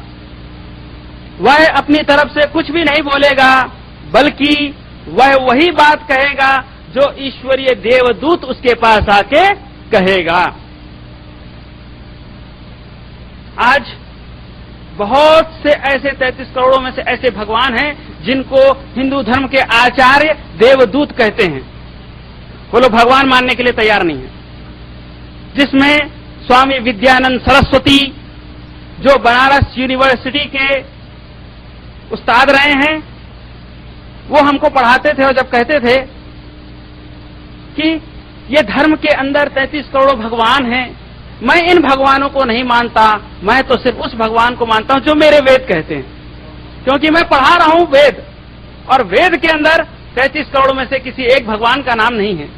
वह अपनी तरफ से कुछ भी नहीं बोलेगा, बल्कि वह वही बात कहेगा जो ईश्वरीय देवदूत उसके पास आके कहेगा। आज बहुत से ऐसे 33 करोड़ों में से ऐसे भगवान हैं जिनको हिंदू धर्म के आचार्य देवदूत कहते हैं। वो लोग भगवान मानने के लिए तैयार नहीं है। जिसमें स्वामी विद्यानंद सरस्वती, जो बनारस यूनिवर्सिटी के उस्ताद रहे हैं, वो हमको पढ़ाते थे और जब कहते थे कि ये धर्म के अंदर 33 करोड़ भगवान हैं, मैं इन भगवानों को नहीं मानता, मैं तो सिर्फ उस भगवान को मानता हूं जो मेरे वेद कहते हैं, क्योंकि मैं पढ़ा रहा हूं वेद, और वेद के अंदर 33 करोड़ में से किसी एक भगवान का नाम नहीं है।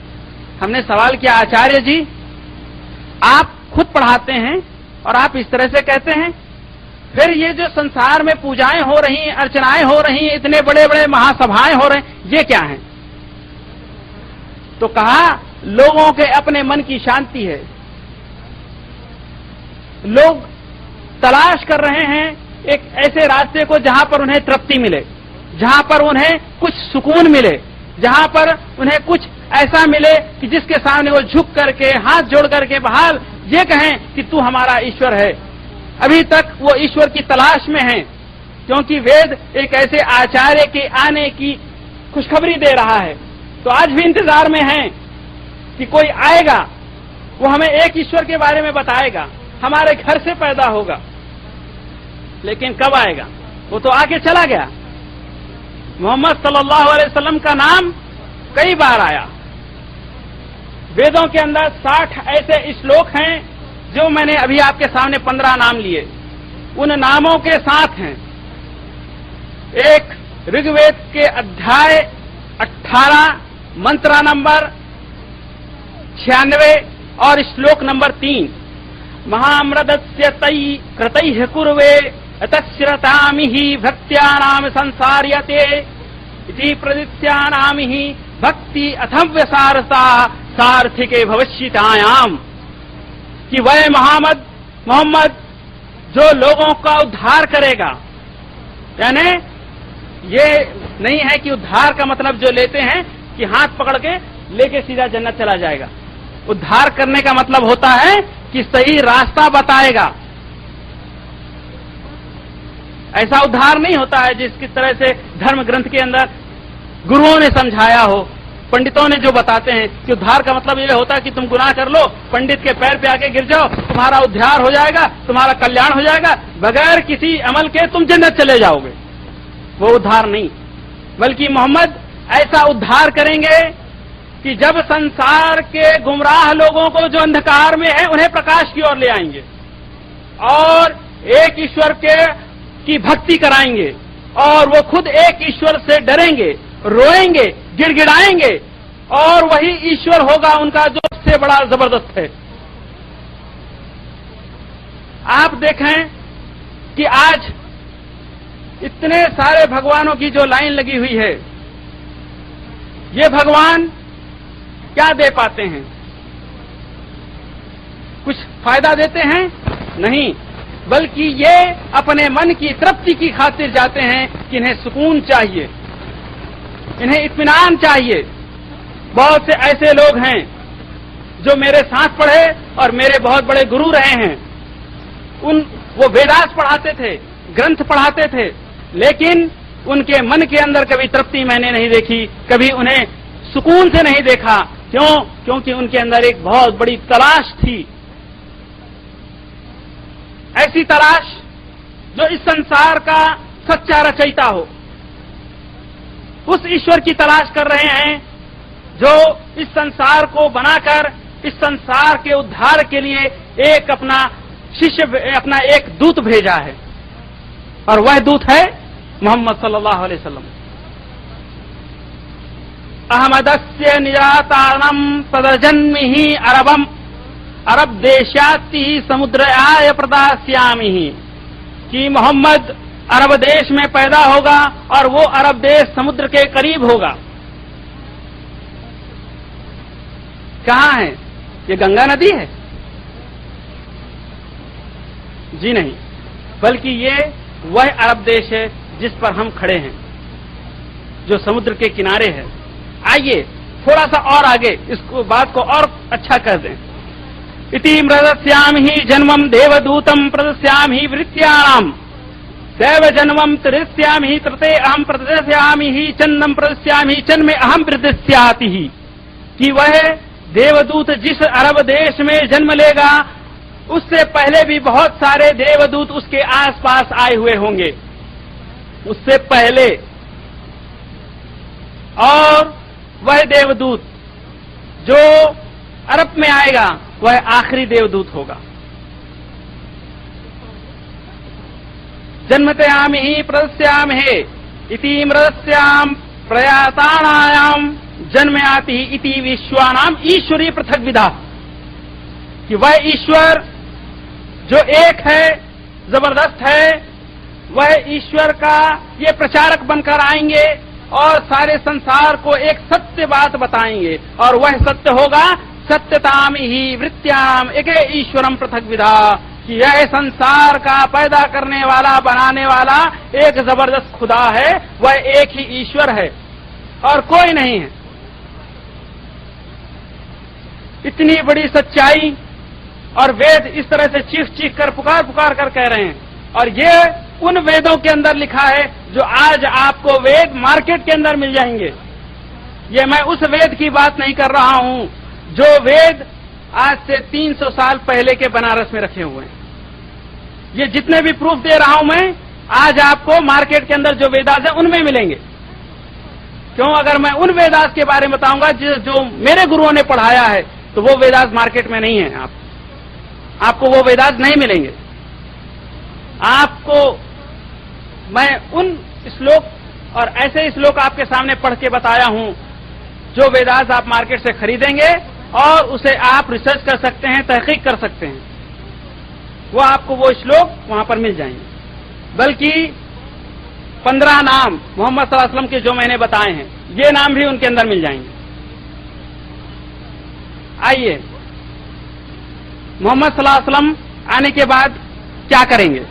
हमने सवाल किया, आचार्य जी आप खुद पढ़ाते हैं और आप इस तरह से कहते हैं, फिर ये जो संसार में पूजाएं हो रही हैं, अर्चनाएं हो रही हैं, इतने बड़े बड़े महासभाएं हो रहे हैं, ये क्या है? तो कहा, लोगों के अपने मन की शांति है। लोग तलाश कर रहे हैं एक ऐसे रास्ते को जहां पर उन्हें तृप्ति मिले, जहां पर उन्हें कुछ सुकून मिले, जहां पर उन्हें कुछ ऐसा मिले कि जिसके सामने वो झुक करके, हाथ जोड़ करके बहाल ये कहें कि तू हमारा ईश्वर है। अभी तक वो ईश्वर की तलाश में हैं, क्योंकि वेद एक ऐसे आचार्य के आने की खुशखबरी दे रहा है। तो आज भी इंतजार में हैं कि कोई आएगा, वो हमें एक ईश्वर के बारे में बताएगा, हमारे घर से पैदा होगा, लेकिन कब आएगा? वो तो आके चला गया। मोहम्मद सल्लल्लाहु अलैहि वसल्लम का नाम कई बार आया। वेदों के अंदर 60 ऐसे श्लोक हैं, जो मैंने अभी आपके सामने 15 नाम लिए, उन नामों के साथ हैं एक ऋग्वेद के अध्याय 18 मंत्र नंबर 96 और श्लोक नंबर 3, महामृदस्य तई कृतैः कुर्वे अतश्रतामि ही भक्त्यानाम संसार्यते इति प्रदित्यानामि ही भक्ति अथव्यसारता सार्थिके भविष्यतायाम, कि वह मोहम्मद जो लोगों का उद्धार करेगा। यानी ये नहीं है कि उद्धार का मतलब जो लेते हैं कि हाथ पकड़ के लेके सीधा जन्नत चला जाएगा। उद्धार करने का मतलब होता है कि सही रास्ता बताएगा। ऐसा उद्धार नहीं होता है जिसकी तरह से धर्म ग्रंथ के अंदर गुरुओं ने समझाया हो, पंडितों ने जो बताते हैं कि उद्धार का मतलब ये होता है कि तुम गुनाह कर लो, पंडित के पैर पे आके गिर जाओ, तुम्हारा उद्धार हो जाएगा, तुम्हारा कल्याण हो जाएगा, बगैर किसी अमल के तुम जन्नत चले जाओगे। वो उद्धार नहीं, बल्कि मोहम्मद ऐसा उद्धार करेंगे कि जब संसार के गुमराह लोगों को जो अंधकार में है उन्हें प्रकाश की ओर ले आएंगे और एक ईश्वर की भक्ति कराएंगे, और वो खुद एक ईश्वर से डरेंगे, रोएंगे, गिड़गिड़ाएंगे, और वही ईश्वर होगा उनका जो सबसे बड़ा जबरदस्त है। आप देखें कि आज इतने सारे भगवानों की जो लाइन लगी हुई है, ये भगवान क्या दे पाते हैं? कुछ फायदा देते हैं? नहीं, बल्कि ये अपने मन की तृप्ति की खातिर जाते हैं कि इन्हें सुकून चाहिए, इन्हें इत्मीनान चाहिए। बहुत से ऐसे लोग हैं जो मेरे साथ पढ़े और मेरे बहुत बड़े गुरु रहे हैं। वो वेदास पढ़ाते थे, ग्रंथ पढ़ाते थे, लेकिन उनके मन के अंदर कभी तृप्ति मैंने नहीं देखी, कभी उन्हें सुकून से नहीं देखा। क्यों? क्योंकि उनके अंदर एक बहुत बड़ी तलाश थी, ऐसी तलाश जो इस संसार का सच्चा रचयिता हो। उस ईश्वर की तलाश कर रहे हैं जो इस संसार को बनाकर इस संसार के उद्धार के लिए एक अपना शिष्य, अपना एक दूत भेजा है, और वह दूत है मोहम्मद सल्लल्लाहु अलैहि वसल्लम। अहमदस्य निरातारणम तदजन्मि ही अरबम अरब देशाति समुद्रयाय प्रदास्यामि ही, कि मोहम्मद अरब देश में पैदा होगा और वो अरब देश समुद्र के करीब होगा। कहाँ है? ये गंगा नदी है? जी नहीं, बल्कि ये वह अरब देश है जिस पर हम खड़े हैं, जो समुद्र के किनारे है। आइए थोड़ा सा और आगे इसको बात को और अच्छा कर दें। इति मृदस्याम ही जन्मम देवदूतम प्रदस्याम ही वृत्याणाम दैव जन्मम तृस्याम ही तृते अहम प्रदस्याम ही चन्नम प्रदस्याम ही चन्न में अहम प्रदस्याति ही, कि वह देवदूत जिस अरब देश में जन्म लेगा उससे पहले भी बहुत सारे देवदूत उसके आसपास आए हुए होंगे, उससे पहले। और वह देवदूत जो अरब में आएगा वह आखिरी देवदूत होगा। जन्मतयाम ही प्रदस्याम है इति मृदस्याम प्रयातानायाम जन्म आती इति विश्वानाम ईश्वरी पृथक विधा, कि वह ईश्वर जो एक है, जबरदस्त है, वह ईश्वर का ये प्रचारक बनकर आएंगे और सारे संसार को एक सत्य बात बताएंगे, और वह सत्य होगा सत्यताम ही वृत्याम एक ईश्वरम पृथक विधा, कि यह संसार का पैदा करने वाला, बनाने वाला एक जबरदस्त खुदा है, वह एक ही ईश्वर है और कोई नहीं है। इतनी बड़ी सच्चाई, और वेद इस तरह से चीख चीख कर पुकार पुकार कर कह रहे हैं, और ये उन वेदों के अंदर लिखा है जो आज आपको वेद मार्केट के अंदर मिल जाएंगे। ये मैं उस वेद की बात नहीं कर रहा हूं जो वेद आज से 300 साल पहले के बनारस में रखे हुए हैं। ये जितने भी प्रूफ दे रहा हूं मैं, आज आपको मार्केट के अंदर जो वेदास है उनमें मिलेंगे। क्यों? अगर मैं उन वेदास के बारे में बताऊंगा जो मेरे गुरुओं ने पढ़ाया है, तो वो वेदास मार्केट में नहीं है। आपको वो वेदास नहीं मिलेंगे। आपको मैं उन श्लोक और ऐसे श्लोक आपके सामने पढ़ के बताया हूं जो वेदास आप मार्केट से खरीदेंगे और उसे आप रिसर्च कर सकते हैं, तहकीक कर सकते हैं। वो आपको वो श्लोक वहां पर मिल जाएंगे। बल्कि 15 नाम मोहम्मद सल्लल्लाहु अलैहि वसल्लम के जो मैंने बताए हैं, ये नाम भी उनके अंदर मिल जाएंगे। आइए, मोहम्मद सल्लल्लाहु अलैहि वसल्लम आने के बाद क्या करेंगे?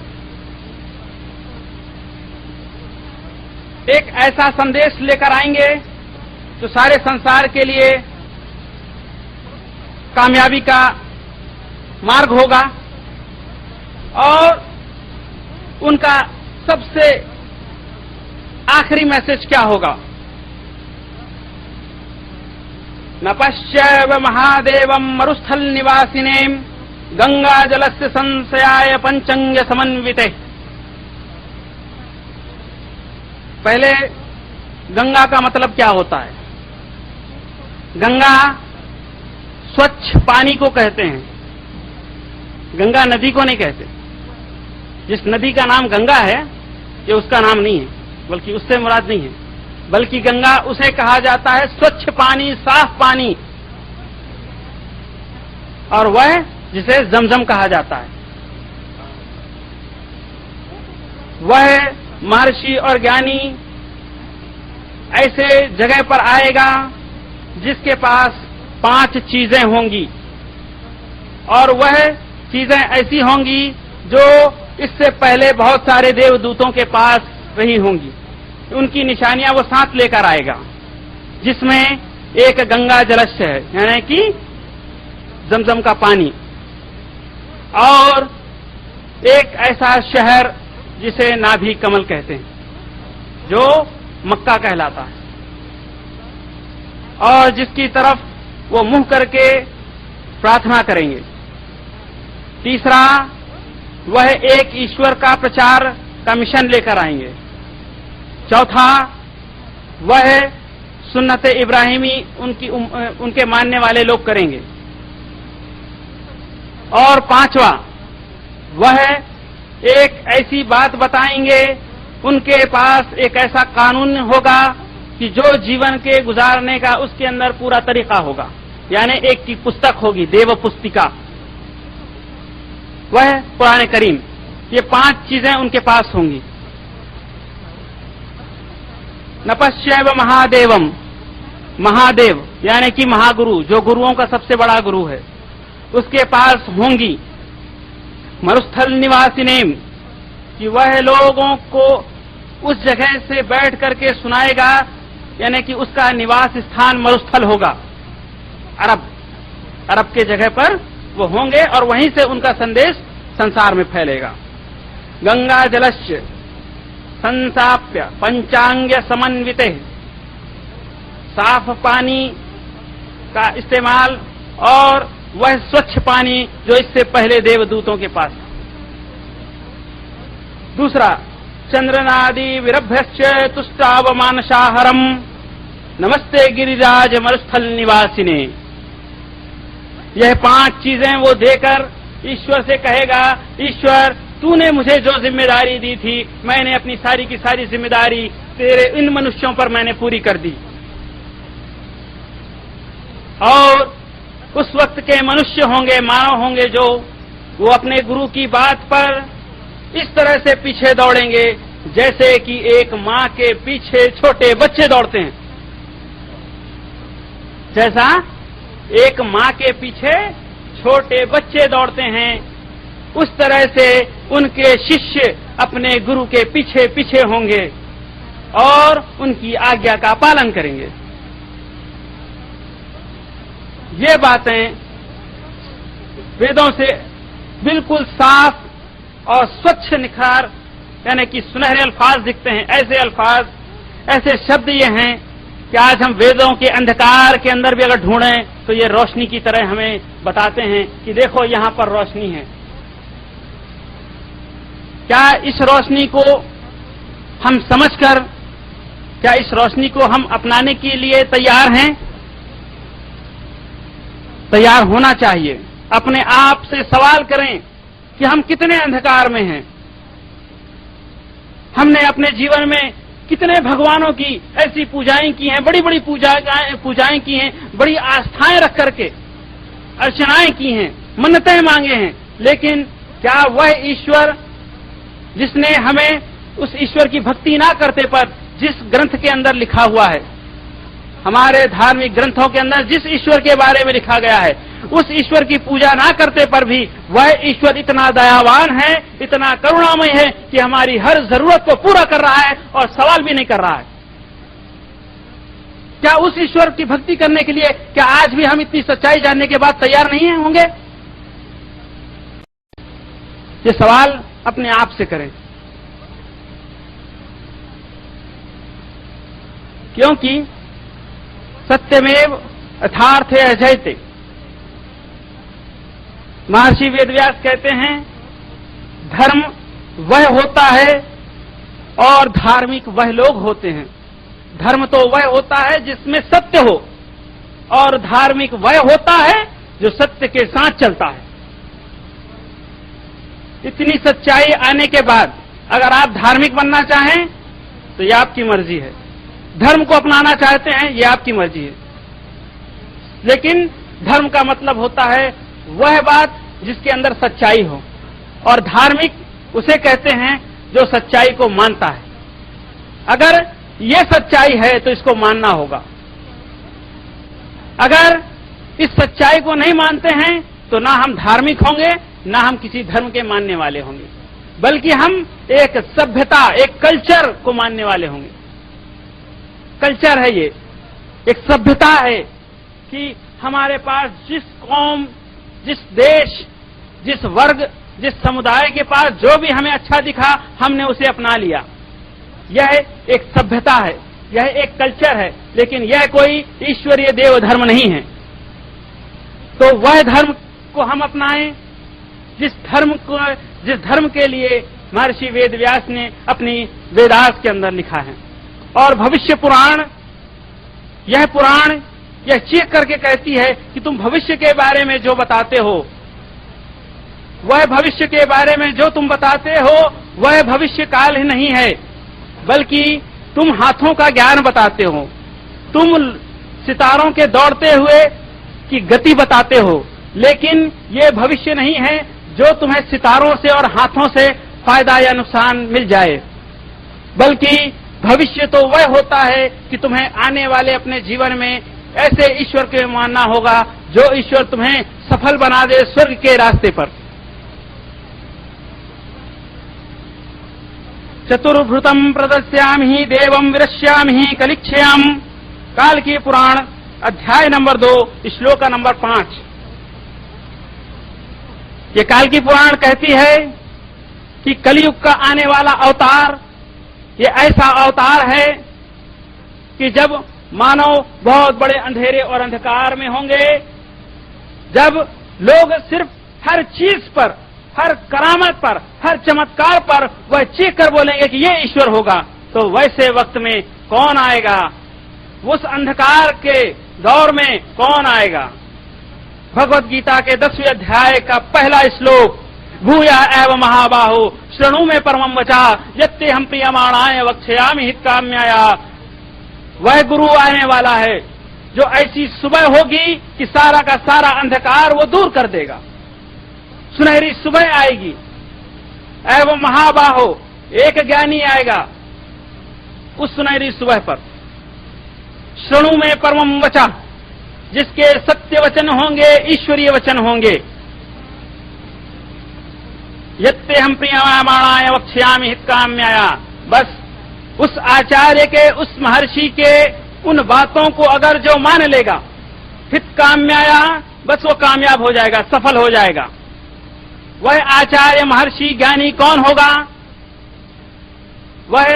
एक ऐसा संदेश लेकर आएंगे जो सारे संसार के लिए कामयाबी का मार्ग होगा। और उनका सबसे आखिरी मैसेज क्या होगा? नपश्यैव महादेवम मरुस्थल निवासिनेम गंगा जलस्य संशयाय पंचंग समन्विते। पहले गंगा का मतलब क्या होता है? गंगा स्वच्छ पानी को कहते हैं, गंगा नदी को नहीं कहते। जिस नदी का नाम गंगा है, ये उसका नाम नहीं है, बल्कि उससे मुराद नहीं है, बल्कि गंगा उसे कहा जाता है स्वच्छ पानी, साफ पानी, और वह जिसे जमजम कहा जाता है। वह महर्षि और ज्ञानी ऐसे जगह पर आएगा जिसके पास 5 चीजें होंगी, और वह चीजें ऐसी होंगी जो इससे पहले बहुत सारे देवदूतों के पास रही होंगी। उनकी निशानियां वो साथ लेकर आएगा, जिसमें एक गंगा जलस्य है, यानी कि जमजम का पानी, और एक ऐसा शहर जिसे नाभि कमल कहते हैं, जो मक्का कहलाता है, और जिसकी तरफ वो मुंह करके प्रार्थना करेंगे। तीसरा, वह एक ईश्वर का प्रचार का मिशन लेकर आएंगे। चौथा, वह सुन्नत इब्राहिमी उनके मानने वाले लोग करेंगे। और पांचवा, वह एक ऐसी बात बताएंगे, उनके पास एक ऐसा कानून होगा कि जो जीवन के गुजारने का उसके अंदर पूरा तरीका होगा, यानी एक की पुस्तक होगी, देव पुस्तिका, वह कुरान करीम। ये 5 चीजें उनके पास होंगी। नपश्यैव महादेवम, महादेव यानी कि महागुरु, जो गुरुओं का सबसे बड़ा गुरु है, उसके पास होंगी। मरुस्थल निवासिनेम, कि वह लोगों को उस जगह से बैठ करके सुनाएगा, यानी कि उसका निवास स्थान मरुस्थल होगा, अरब के जगह पर वो होंगे, और वहीं से उनका संदेश संसार में फैलेगा। गंगा जलस्य संसाप्य पंचांग समन्विते, साफ पानी का इस्तेमाल, और वह स्वच्छ पानी जो इससे पहले देवदूतों के पास। दूसरा, चंद्रनादि विरभ्यश्च तुष्टावमानसाहरम नमस्ते गिरिराज मरुस्थल निवासिने। यह 5 चीजें वो देकर ईश्वर से कहेगा, ईश्वर तूने मुझे जो जिम्मेदारी दी थी, मैंने अपनी सारी की सारी जिम्मेदारी तेरे इन मनुष्यों पर मैंने पूरी कर दी। और उस वक्त के मनुष्य होंगे, मानव होंगे, जो वो अपने गुरु की बात पर इस तरह से पीछे दौड़ेंगे जैसे कि एक माँ के पीछे छोटे बच्चे दौड़ते हैं। जैसा एक माँ के पीछे छोटे बच्चे दौड़ते हैं, उस तरह से उनके शिष्य अपने गुरु के पीछे पीछे होंगे और उनकी आज्ञा का पालन करेंगे। ये बातें वेदों से बिल्कुल साफ और स्वच्छ निखार, यानी कि सुनहरे अल्फाज दिखते हैं। ऐसे अल्फाज, ऐसे शब्द ये हैं कि आज हम वेदों के अंधकार के अंदर भी अगर ढूंढें तो ये रोशनी की तरह हमें बताते हैं कि देखो यहां पर रोशनी है। क्या इस रोशनी को हम समझकर, क्या इस रोशनी को हम अपनाने के लिए तैयार हैं? तैयार होना चाहिए। अपने आप से सवाल करें कि हम कितने अंधकार में हैं। हमने अपने जीवन में कितने भगवानों की ऐसी पूजाएं की हैं, बड़ी बड़ी पूजाएं की हैं, बड़ी आस्थाएं रख करके अर्चनाएं की हैं, मन्नतें मांगे हैं, लेकिन क्या वह ईश्वर जिसने हमें उस ईश्वर की भक्ति ना करते पर जिस ग्रंथ के अंदर लिखा हुआ है, हमारे धार्मिक ग्रंथों के अंदर जिस ईश्वर के बारे में लिखा गया है, उस ईश्वर की पूजा ना करते पर भी वह ईश्वर इतना दयावान है, इतना करुणामय है कि हमारी हर जरूरत को पूरा कर रहा है और सवाल भी नहीं कर रहा है। क्या उस ईश्वर की भक्ति करने के लिए क्या आज भी हम इतनी सच्चाई जानने के बाद तैयार नहीं होंगे? ये सवाल अपने आप से करें, क्योंकि सत्यमेव यथार्थे अजयते। महर्षि वेदव्यास कहते हैं धर्म वह होता है और धार्मिक वह लोग होते हैं। धर्म तो वह होता है जिसमें सत्य हो, और धार्मिक वह होता है जो सत्य के साथ चलता है। इतनी सच्चाई आने के बाद अगर आप धार्मिक बनना चाहें तो यह आपकी मर्जी है, धर्म को अपनाना चाहते हैं ये आपकी मर्जी है, लेकिन धर्म का मतलब होता है वह बात जिसके अंदर सच्चाई हो, और धार्मिक उसे कहते हैं जो सच्चाई को मानता है। अगर ये सच्चाई है तो इसको मानना होगा। अगर इस सच्चाई को नहीं मानते हैं तो ना हम धार्मिक होंगे, ना हम किसी धर्म के मानने वाले होंगे, बल्कि हम एक सभ्यता, एक कल्चर को मानने वाले होंगे। कल्चर है ये, एक सभ्यता है कि हमारे पास जिस कौम, जिस देश, जिस वर्ग, जिस समुदाय के पास जो भी हमें अच्छा दिखा हमने उसे अपना लिया। यह एक सभ्यता है, यह एक कल्चर है, लेकिन यह कोई ईश्वरीय देव धर्म नहीं है। तो वह धर्म को हम अपनाएं जिस धर्म के लिए महर्षि वेदव्यास ने अपनी वेदास के अंदर लिखा है। और भविष्य पुराण, यह पुराण यह चेक करके कहती है कि तुम भविष्य के बारे में जो बताते हो, वह भविष्य के बारे में जो तुम बताते हो वह भविष्य काल ही नहीं है, बल्कि तुम हाथों का ज्ञान बताते हो। तुम सितारों के दौड़ते हुए की गति बताते हो, लेकिन ये भविष्य नहीं है जो तुम्हें सितारों से और हाथों से फायदा या नुकसान मिल जाए, बल्कि भविष्य तो वह होता है कि तुम्हें आने वाले अपने जीवन में ऐसे ईश्वर के मानना होगा जो ईश्वर तुम्हें सफल बना दे स्वर्ग के रास्ते पर। चतुर्भृतम प्रदस्यामि देवम विरश्यामि कलिक्षयाम। काल की पुराण अध्याय नंबर 2 श्लोक नंबर 5। ये काल की पुराण कहती है कि कलयुग का आने वाला अवतार ये ऐसा अवतार है कि जब मानव बहुत बड़े अंधेरे और अंधकार में होंगे, जब लोग सिर्फ हर चीज पर, हर करामत पर, हर चमत्कार पर वह चीख कर बोलेंगे कि ये ईश्वर होगा, तो वैसे वक्त में कौन आएगा? उस अंधकार के दौर में कौन आएगा? भगवत गीता के 10वें अध्याय का पहला श्लोक, भूया एव महाबाहो शृणु में परमं वचा यत्ते हम प्रियमाणाय वक्ष्यामि हित काम्याया। वह गुरु आने वाला है जो ऐसी सुबह होगी कि सारा का सारा अंधकार वो दूर कर देगा। सुनहरी सुबह आएगी। एवं महाबाहो, एक ज्ञानी आएगा उस सुनहरी सुबह पर। शृणु में परमं वचा, जिसके सत्य वचन होंगे, ईश्वरीय वचन होंगे। यत्ते हम प्रियमाणाय वक्ष्यामि हित काम्याया। बस उस आचार्य के, उस महर्षि के उन बातों को अगर जो मान लेगा, हित काम्याया, बस वो कामयाब हो जाएगा, सफल हो जाएगा। वह आचार्य, महर्षि, ज्ञानी कौन होगा? वह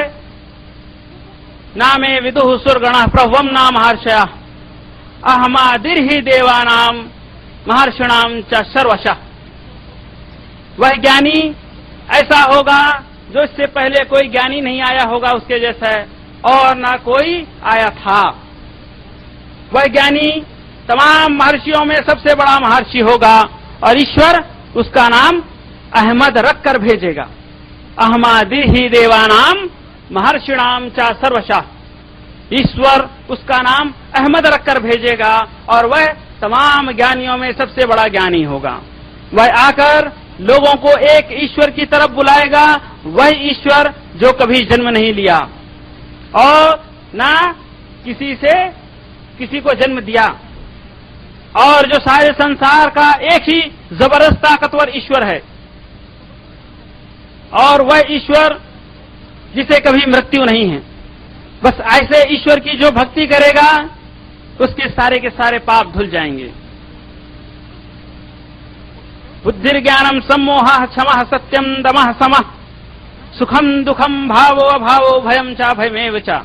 नामे विदुः सुरगणः प्रभवं नाम महर्षयः अहमादिर्हि देवानाम महर्षिणाम च सर्वशः। वह ज्ञानी ऐसा होगा जो इससे पहले कोई ज्ञानी नहीं आया होगा उसके जैसा, और ना कोई आया था। वह ज्ञानी तमाम महर्षियों में सबसे बड़ा महर्षि होगा, और ईश्वर उसका नाम अहमद रखकर भेजेगा। अहमादिर्हि देवानाम महर्षिणाम च सर्वशः। ईश्वर उसका नाम अहमद रखकर भेजेगा, और वह तमाम ज्ञानियों में सबसे बड़ा ज्ञानी होगा। वह आकर लोगों को एक ईश्वर की तरफ बुलाएगा, वह ईश्वर जो कभी जन्म नहीं लिया और ना किसी से किसी को जन्म दिया, और जो सारे संसार का एक ही जबरदस्त ताकतवर ईश्वर है, और वह ईश्वर जिसे कभी मृत्यु नहीं है। बस ऐसे ईश्वर की जो भक्ति करेगा उसके सारे के सारे पाप धुल जाएंगे। बुद्धिर ज्ञानम सम्मोहः क्षमः सत्यम दमः समः सुखम दुखम भावो अभावो भयम च भयमेव च।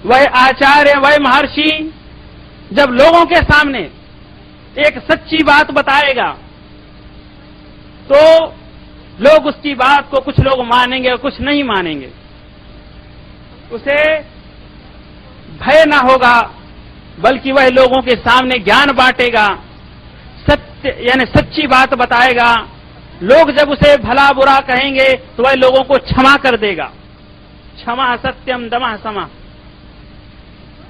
वह आचार्य, वह महर्षि जब लोगों के सामने एक सच्ची बात बताएगा तो लोग उसकी बात को, कुछ लोग मानेंगे और कुछ नहीं मानेंगे। उसे भय न होगा, बल्कि वह लोगों के सामने ज्ञान बांटेगा, सत्य यानी सच्ची बात बताएगा। लोग जब उसे भला बुरा कहेंगे तो वह लोगों को क्षमा कर देगा। क्षमा सत्यम दमः समः।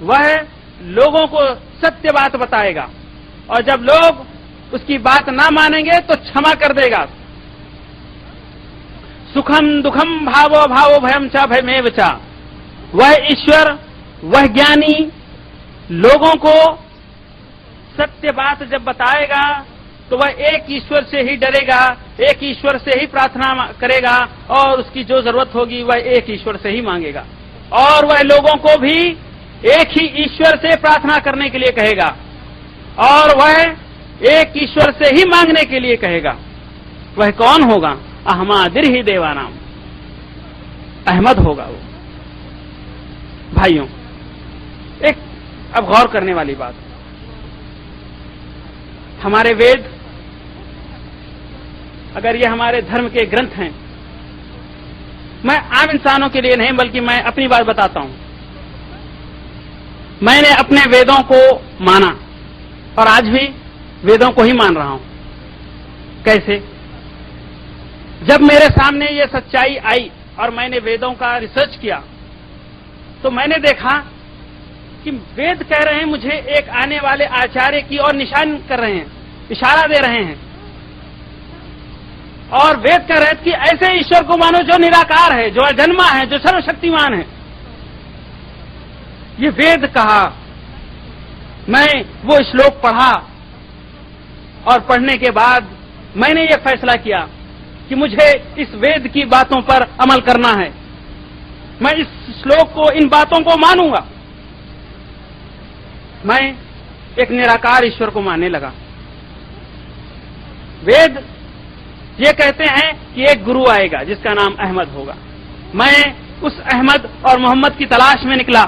वह लोगों को सत्य बात बताएगा, और जब लोग उसकी बात ना मानेंगे तो क्षमा कर देगा। सुखम दुखम भावो भावो भयम च भयमेव च। वह ईश्वर, वह ज्ञानी लोगों को सत्य बात जब बताएगा तो वह एक ईश्वर से ही डरेगा, एक ईश्वर से ही प्रार्थना करेगा, और उसकी जो जरूरत होगी वह एक ईश्वर से ही मांगेगा। और वह लोगों को भी एक ही ईश्वर से प्रार्थना करने के लिए कहेगा, और वह एक ईश्वर से ही मांगने के लिए कहेगा। वह कौन होगा? अहमादिर्हि देवानाम, अहमद होगा वो। भाइयों, एक अब गौर करने वाली बात, हमारे वेद, अगर ये हमारे धर्म के ग्रंथ हैं, मैं आम इंसानों के लिए नहीं बल्कि मैं अपनी बात बताता हूं। मैंने अपने वेदों को माना और आज भी वेदों को ही मान रहा हूं। कैसे? जब मेरे सामने ये सच्चाई आई और मैंने वेदों का रिसर्च किया तो मैंने देखा कि वेद कह रहे हैं मुझे एक आने वाले आचार्य की ओर निशान कर रहे हैं, इशारा दे रहे हैं। और वेद कह रहे हैं कि ऐसे ईश्वर को मानो जो निराकार है, जो अजन्मा है, जो सर्वशक्तिमान है। ये वेद कहा। मैं वो श्लोक पढ़ा और पढ़ने के बाद मैंने ये फैसला किया कि मुझे इस वेद की बातों पर अमल करना है। मैं इस श्लोक को, इन बातों को मानूंगा। मैं एक निराकार ईश्वर को मानने लगा। वेद ये कहते हैं कि एक गुरु आएगा जिसका नाम अहमद होगा। मैं उस अहमद और मोहम्मद की तलाश में निकला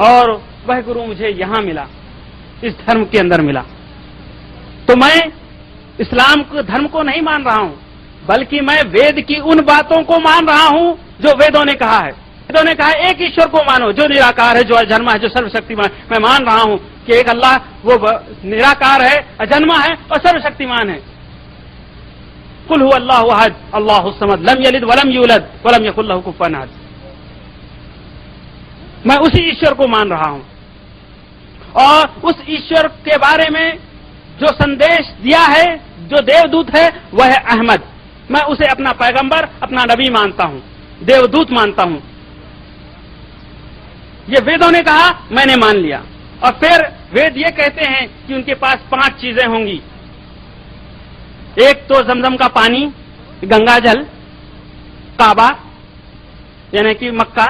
और वह गुरु मुझे यहां मिला, इस धर्म के अंदर मिला। तो मैं इस्लाम को, धर्म को नहीं मान रहा हूं, बल्कि मैं वेद की उन बातों को मान रहा हूं जो वेदों ने कहा है। वेदों ने कहा एक ईश्वर को मानो जो निराकार है, जो अजन्मा है, जो सर्वशक्तिमान। मैं मान रहा हूं कि एक अल्लाह वो निराकार है, अजन्मा है और सर्वशक्तिमान है। कुल हुवा अल्लाहु अहद अल्लाहुस समद लम यलिद वलम यूलद वलम यकुल लहू कुफुवन अहद। मैं उसी ईश्वर को मान रहा हूं, और उस ईश्वर के बारे में जो संदेश दिया है, जो देवदूत है, वह है अहमद। मैं उसे अपना पैगंबर, अपना नबी मानता हूं, देवदूत मानता हूं। ये वेदों ने कहा, मैंने मान लिया। और फिर वेद ये कहते हैं कि उनके पास 5 चीजें होंगी। एक तो जमजम का पानी, गंगा जल, काबा यानी कि मक्का,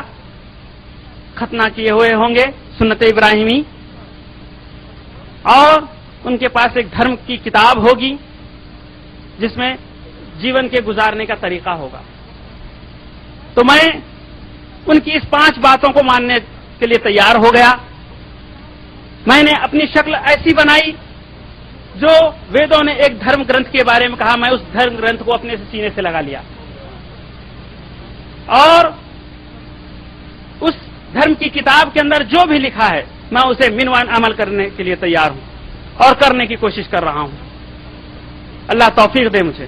खतना किए हुए होंगे, सुन्नत इब्राहिमी, और उनके पास एक धर्म की किताब होगी जिसमें जीवन के गुजारने का तरीका होगा। तो मैं उनकी इस 5 बातों को मानने के लिए तैयार हो गया। मैंने अपनी शक्ल ऐसी बनाई जो वेदों ने एक धर्म ग्रंथ के बारे में कहा, मैं उस धर्म ग्रंथ को अपने सीने से लगा लिया और उस धर्म की किताब के अंदर जो भी लिखा है मैं उसे मिनवान अमल करने के लिए तैयार हूं और करने की कोशिश कर रहा हूं। अल्लाह तौफीक दे मुझे।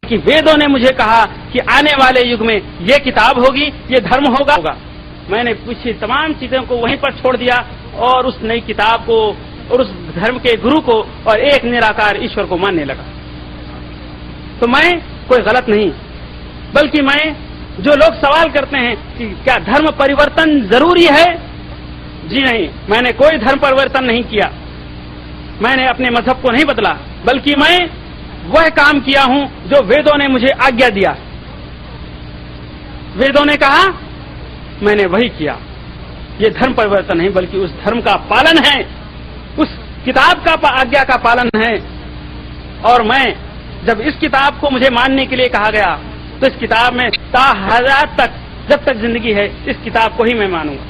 कि वेदों ने मुझे कहा कि आने वाले युग में ये किताब होगी, ये धर्म होगा। मैंने पिछली तमाम चीजों को वहीं पर छोड़ दिया और उस नई किताब को और उस धर्म के गुरु को और एक निराकार ईश्वर को मानने लगा। तो मैं कोई गलत नहीं, बल्कि मैं, जो लोग सवाल करते हैं कि क्या धर्म परिवर्तन जरूरी है, जी नहीं, मैंने कोई धर्म परिवर्तन नहीं किया। मैंने अपने मजहब को नहीं बदला, बल्कि मैं वह काम किया हूं जो वेदों ने मुझे आज्ञा दिया। वेदों ने कहा, मैंने वही किया। ये धर्म परिवर्तन नहीं, बल्कि उस धर्म का पालन है, उस किताब का आज्ञा का पालन है। और मैं जब इस किताब को मुझे मानने के लिए कहा गया तो इस किताब में ताहयात तक, जब तक जिंदगी है, इस किताब को ही मैं मानूंगा।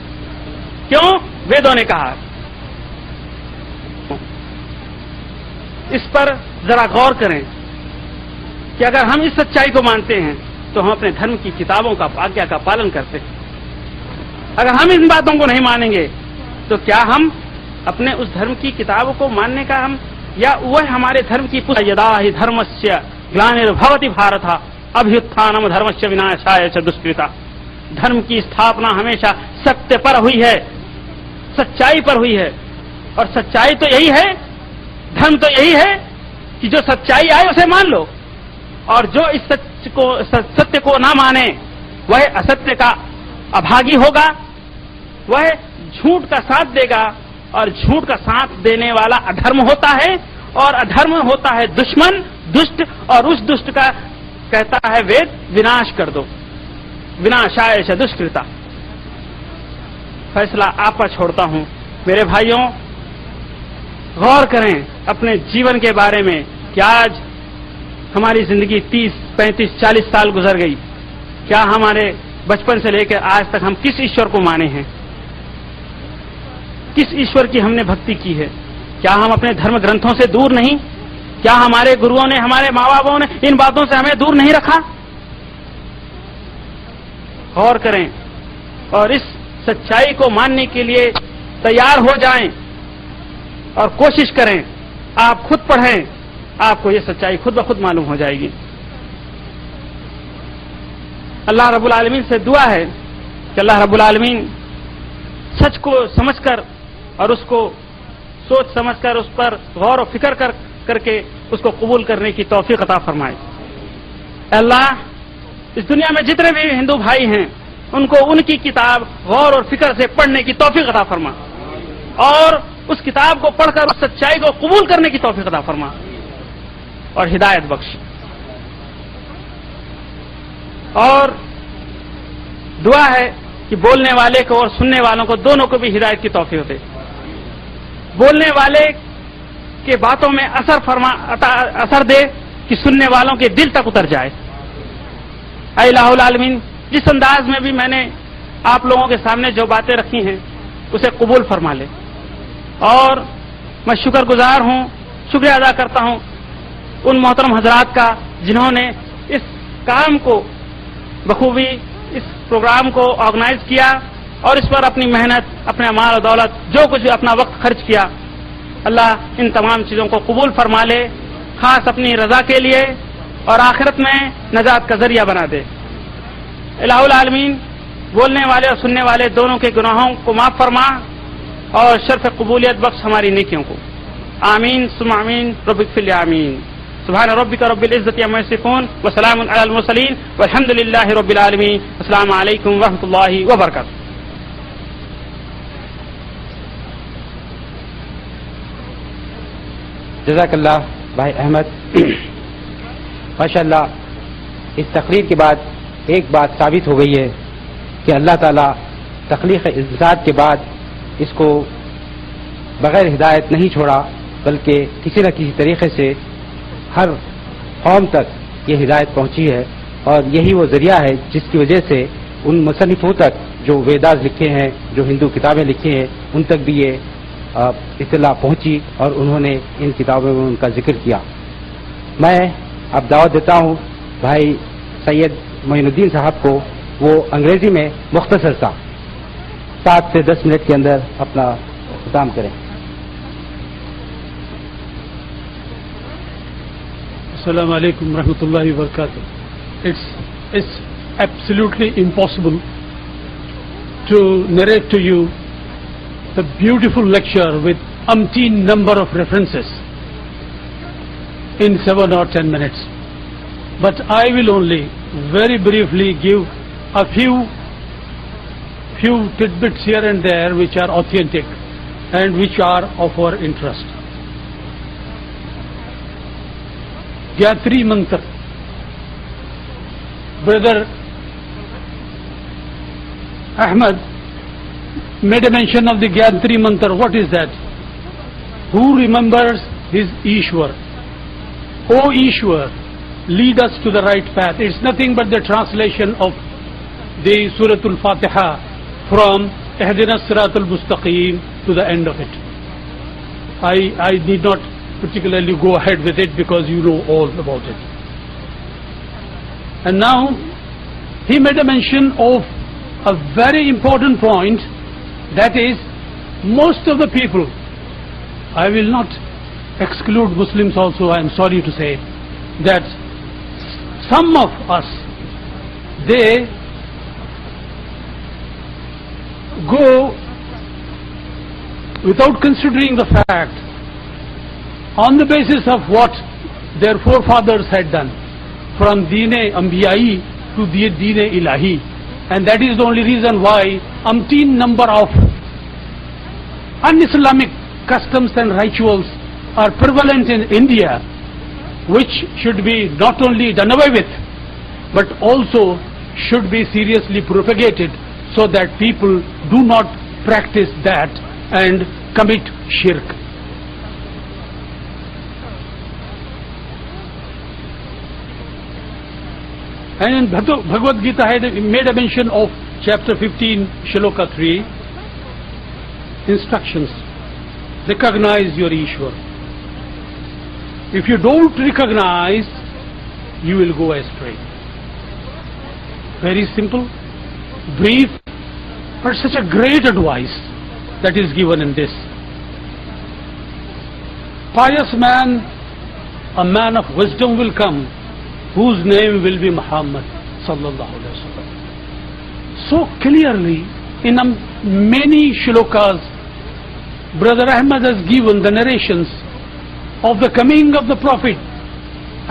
क्यों? वेदों ने कहा। इस पर जरा गौर करें कि अगर हम इस सच्चाई को मानते हैं तो हम अपने धर्म की किताबों का आज्ञा का पालन करते हैं। अगर हम इन बातों को नहीं मानेंगे तो क्या हम अपने उस धर्म की किताबों को मानने का हम, या वह हमारे धर्म की यदा ही धर्मस्य ग्लानिर्भवति भारत अभ्युत्थानम धर्मस्य विनाशाय च दुष्कृता। धर्म की स्थापना हमेशा सत्य पर हुई है, सच्चाई पर हुई है। और सच्चाई तो यही है, धर्म तो यही है कि जो सच्चाई आए उसे मान लो, और जो इस सत्य को ना माने वह असत्य का अभागी होगा, वह झूठ का साथ देगा, और झूठ का साथ देने वाला अधर्म होता है, और अधर्म होता है दुश्मन, दुष्ट, और उस दुष्ट का कहता है वेद विनाश कर दो, विनाशाय च दुष्कृता। फैसला आप पर छोड़ता हूं। मेरे भाइयों, गौर करें अपने जीवन के बारे में कि आज हमारी जिंदगी 30, 35, 40 साल गुजर गई। क्या हमारे बचपन से लेकर आज तक हम किस ईश्वर को माने हैं? किस ईश्वर की हमने भक्ति की है? क्या हम अपने धर्म ग्रंथों से दूर नहीं? क्या हमारे गुरुओं ने, हमारे माँ बापों ने इन बातों से हमें दूर नहीं रखा? गौर करें और इस सच्चाई को मानने के लिए तैयार हो जाएं और कोशिश करें। आप खुद पढ़ें, आपको ये सच्चाई खुद ब खुद मालूम हो जाएगी। अल्लाह रब्बुल आलमीन से दुआ है कि अल्लाह रब्बुल आलमीन सच को समझकर और उसको सोच समझकर उस पर गौर और फिक्र करके उसको कबूल करने की तौफीक अता फरमाए। अल्लाह, इस दुनिया में जितने भी हिंदू भाई हैं उनको उनकी किताब गौर और फिक्र से पढ़ने की तौफीक अता फरमा, और उस किताब को पढ़कर उस सच्चाई को कबूल करने की तौफीक अता फरमा और हिदायत बख्श। और दुआ है कि बोलने वाले को और सुनने वालों को, दोनों को भी हिदायत की तौफीक दे। बोलने वाले के बातों में असर दे कि सुनने वालों के दिल तक उतर जाए। ऐ इलाहुल आलमीन, जिस अंदाज में भी मैंने आप लोगों के सामने जो बातें रखी हैं उसे कबूल फरमा ले। और मैं शुक्रगुजार हूं, शुक्रिया अदा करता हूं उन मोहतरम हजरात का जिन्होंने इस काम को बखूबी, इस प्रोग्राम को ऑर्गेनाइज किया और इस पर अपनी मेहनत, अपने माल और दौलत, जो कुछ भी अपना वक्त खर्च किया। अल्लाह इन तमाम चीजों को कबूल फरमा ले, खास अपनी रजा के लिए, और आखिरत में नजात का जरिया बना दे। इलाहुल आलमीन, बोलने वाले और सुनने वाले दोनों के गुनाहों को माफ फरमा और शर्फ कबूलियत बख्श हमारी नेकियों को। आमीन सुम्मा आमीन। रब्बिक फिल आमीन। सुभान रब्बिका रब्बिल इज्जति अम्मा यसिफून व सलामुन अलल मुरसलीन वल्हम्दुलिल्लाहि रब्बिल आलमीन। अस्सलामु अलैकुम व रहमतुल्लाहि व बरकातुहू। जज़ाकल्लाह भाई अहमद। माशाअल्लाह, इस तकरीर के बाद एक बात साबित हो गई है कि अल्लाह ताला तख्लीक़ इंसान के बाद इसको बगैर हिदायत नहीं छोड़ा, बल्कि किसी न किसी तरीके से हर कौम तक ये हिदायत पहुंची है और यही वो जरिया है जिसकी वजह से उन मुसन्निफों तक जो वेदास लिखे हैं, जो हिंदू किताबें लिखी हैं, उन तक भी ये इत्तला पहुंची और उन्होंने इन किताबों में उनका जिक्र किया। मैं अब दावत देता हूं भाई सैयद मोइनुद्दीन साहब को, वो अंग्रेजी में मुख्तसर सा 7 से 10 मिनट के अंदर अपना खिताब करें। Assalamu alaikum rahmatullahi wa barakatuh. It's absolutely impossible to narrate to you the beautiful lecture with umpteen number of references in 7 or 10 minutes. But I will only very briefly give a few tidbits here and there which are authentic and which are of our interest. Gayatri Mantra. Brother Ahmad made a mention of the Gayatri Mantra. What is that? Who remembers his Ishwar? O Ishwar, lead us to the right path. It's nothing but the translation of the Suratul Fatiha from Ihdina Siratul Mustaqim to the end of it. I need not particularly go ahead with it because you know all about it. And now he made a mention of a very important point, that is, most of the people, I will not exclude Muslims also, I am sorry to say, that some of us, they go without considering the fact, on the basis of what their forefathers had done, from Deen-e Ambiyai to Deen-e Ilahi. And that is the only reason why umpteen number of un-Islamic customs and rituals are prevalent in India, which should be not only done away with, but also should be seriously propagated so that people do not practice that and commit shirk. And in Bhagavad Gita had made a mention of chapter 15, Shloka 3, instructions. Recognize your Ishwar. If you don't recognize, you will go astray. Very simple, brief, but such a great advice that is given in this. Pious man, a man of wisdom will come, whose name will be Muhammad sallallahu alaihi wasallam. So clearly, in many shlokas, Brother Ahmad has given the narrations of the coming of the Prophet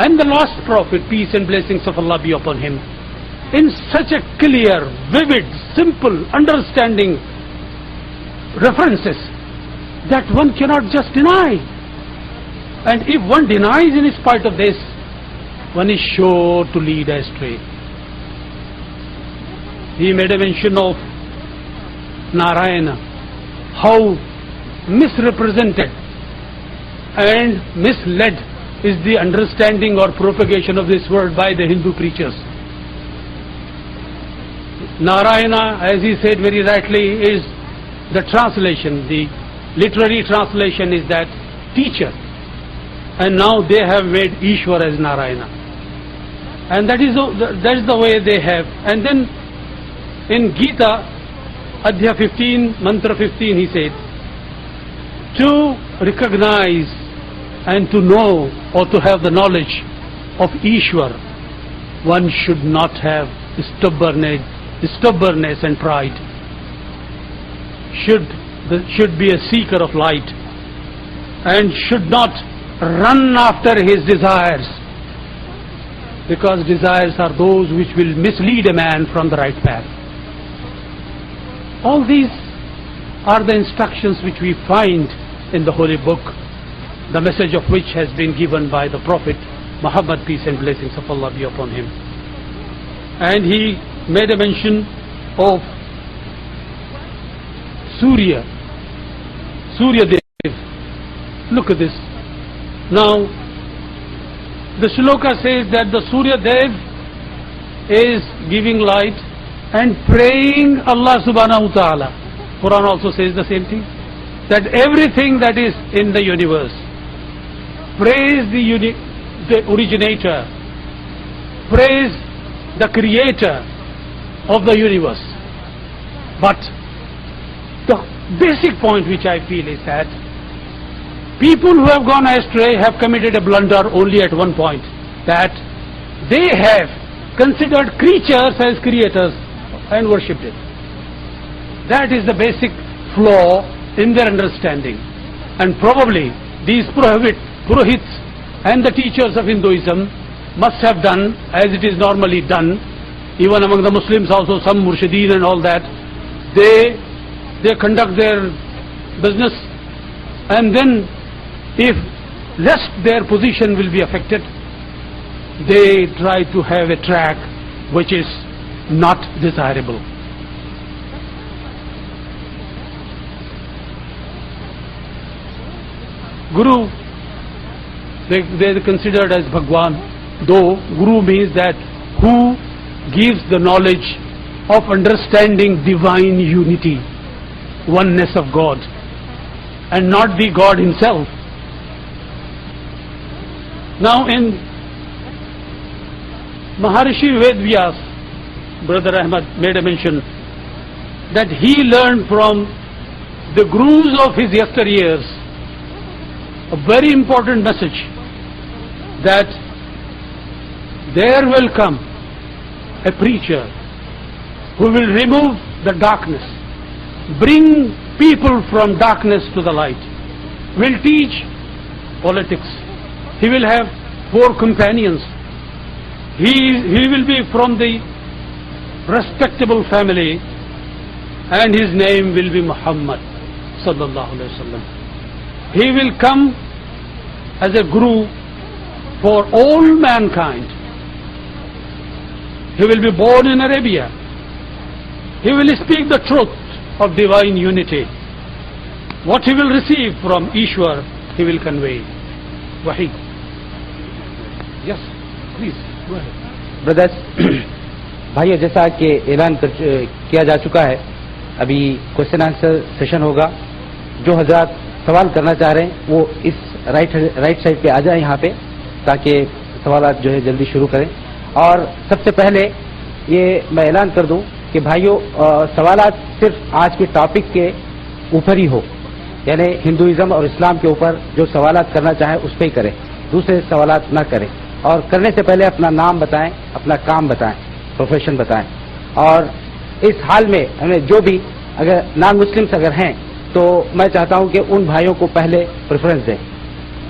and the last Prophet, peace and blessings of Allah be upon him, in such a clear, vivid, simple, understanding references that one cannot just deny. And if one denies in spite of this, one is sure to lead astray. He made a mention of Narayana, how misrepresented and misled is the understanding or propagation of this word by the Hindu preachers. Narayana, as he said very rightly, is the translation, the literary translation is that teacher. And now they have made Ishwar as Narayana. And that is the way they have. And then in Gita, Adhya 15, Mantra 15, he said, to recognize and to know or to have the knowledge of Ishwar, one should not have stubbornness and pride. Should be a seeker of light and should not run after his desires, because desires are those which will mislead a man from the right path. All these are the instructions which we find in the Holy Book, the message of which has been given by the Prophet Muhammad, peace and blessings of Allah be upon him. And he made a mention of Surya Dev. Look at this. Now, the shloka says that the Surya Dev is giving light and praying Allah subhanahu wa ta'ala. Quran also says the same thing, that everything that is in the universe praise the originator, praise the creator of the universe. But the basic point which I feel is that people who have gone astray have committed a blunder only at one point, that they have considered creatures as creators and worshipped it. That is the basic flaw in their understanding. And probably these Purohits and the teachers of Hinduism must have done as it is normally done, even among the Muslims also, some Murshideen and all that. They conduct their business, and then if lest their position will be affected, they try to have a track which is not desirable. Guru, they are considered as Bhagwan, though Guru means that who gives the knowledge of understanding divine unity, oneness of God, and not the God himself. Now in Maharishi Vedvyas, Brother Ahmad made a mention that he learned from the gurus of his yesteryears a very important message, that there will come a preacher who will remove the darkness, bring people from darkness to the light, will teach politics. He will have 4 companions. He will be from the respectable family, and his name will be Muhammad sallallahu alaihi wasallam. He will come as a guru for all mankind. He will be born in Arabia. He will speak the truth of divine unity. What he will receive from Ishwar, he will convey. Wahi. Yes, please, go ahead. Brothers, भाइयों, जैसा कि ऐलान किया जा चुका है, अभी question answer session होगा. जो हजरात सवाल करना चाह रहे हैं वो इस राइट साइड पे आ जाए यहाँ पे, ताकि सवालात जो है जल्दी शुरू करें. और सबसे पहले ये मैं ऐलान कर दूं कि भाइयों, सवालात सिर्फ आज के टॉपिक के ऊपर ही हो, यानी हिंदुइज्म और इस्लाम के ऊपर जो सवालात करना चाहे उस पर ही करें, दूसरे सवालात ना करें. और करने से पहले अपना नाम बताएं, अपना काम बताएं, प्रोफेशन बताएं. और इस हाल में हमें जो भी अगर नॉन मुस्लिम्स अगर हैं तो मैं चाहता हूं कि उन भाइयों को पहले प्रेफरेंस दें.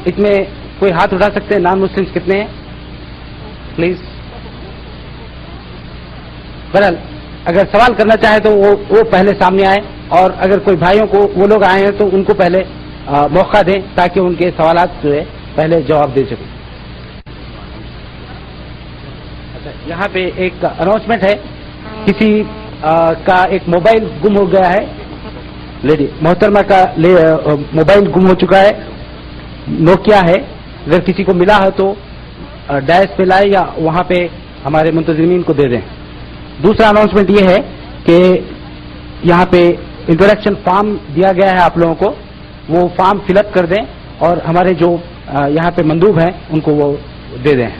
इसमें कोई हाथ उठा सकते हैं? नॉन मुस्लिम्स कितने हैं प्लीज? बहरहाल अगर सवाल करना चाहे तो वो पहले सामने आए, और अगर कोई भाइयों को वो लोग आए हैं तो उनको पहले मौका दें ताकि उनके सवालात जो है पहले जवाब दे सकें. अच्छा, यहाँ पे एक अनाउंसमेंट है, किसी का एक मोबाइल गुम हो गया है. लेडी मोहतरमा का मोबाइल गुम हो चुका है, नोकिया है. अगर किसी को मिला है तो डैश पे लाए या वहां पे हमारे मुंतजिमीन को दे दें. दूसरा अनाउंसमेंट ये है कि यहाँ पे इंट्रोडक्शन फॉर्म दिया गया है आप लोगों को, वो फॉर्म फिलअप कर दें और हमारे जो यहाँ पे मंदूब हैं उनको वो दे दें.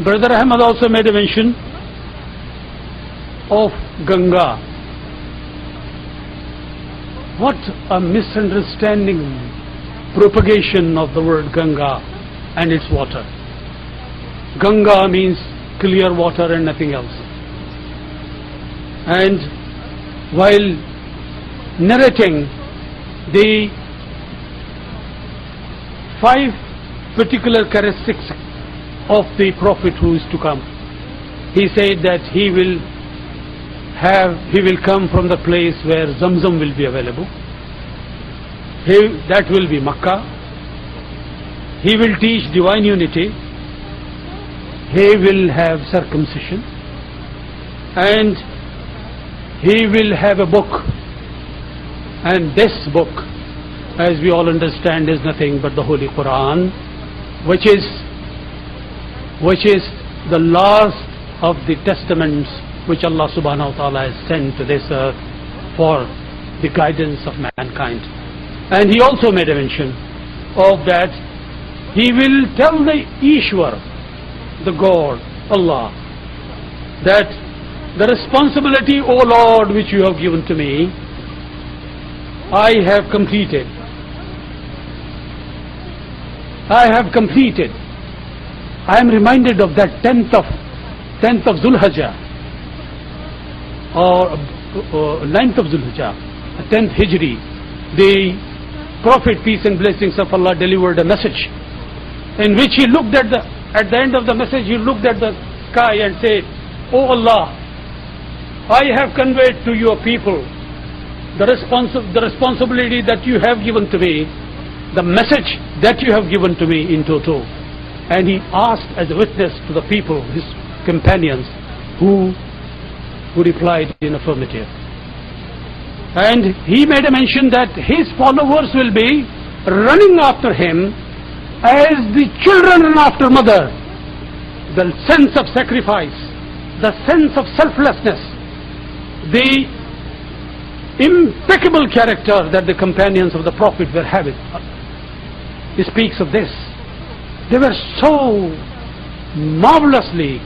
Brother Ahmad also made a mention of Ganga. What a misunderstanding, propagation of the word Ganga and its water. Ganga means clear water and nothing else. And while narrating the 5 particular characteristics of the Prophet who is to come, he said that he will come from the place where Zamzam will be available. That will be Makkah. He will teach divine unity. He will have circumcision, and he will have a book, And this book, as we all understand, is nothing but the Holy Quran, which is the last of the testaments which Allah subhanahu wa ta'ala has sent to this earth for the guidance of mankind. And he also made a mention of that he will tell the Ishwar, the God, Allah, that the responsibility, O Lord, which you have given to me, I have completed. I have completed. I am reminded of that 10th of Zulhijjah or 9th of Zulhijjah, 10th Hijri. The Prophet, peace and blessings of Allah, delivered a message in which he looked at the end of the message, he looked at the sky and said, "O Allah, I have conveyed to your people the responsibility that you have given to me, the message that you have given to me in toto." And he asked as a witness to the people, his companions, who replied in affirmative. And he made a mention that his followers will be running after him as the children run after mother. The sense of sacrifice, the sense of selflessness, the impeccable character that the companions of the Prophet were having. He speaks of this. They were so marvelously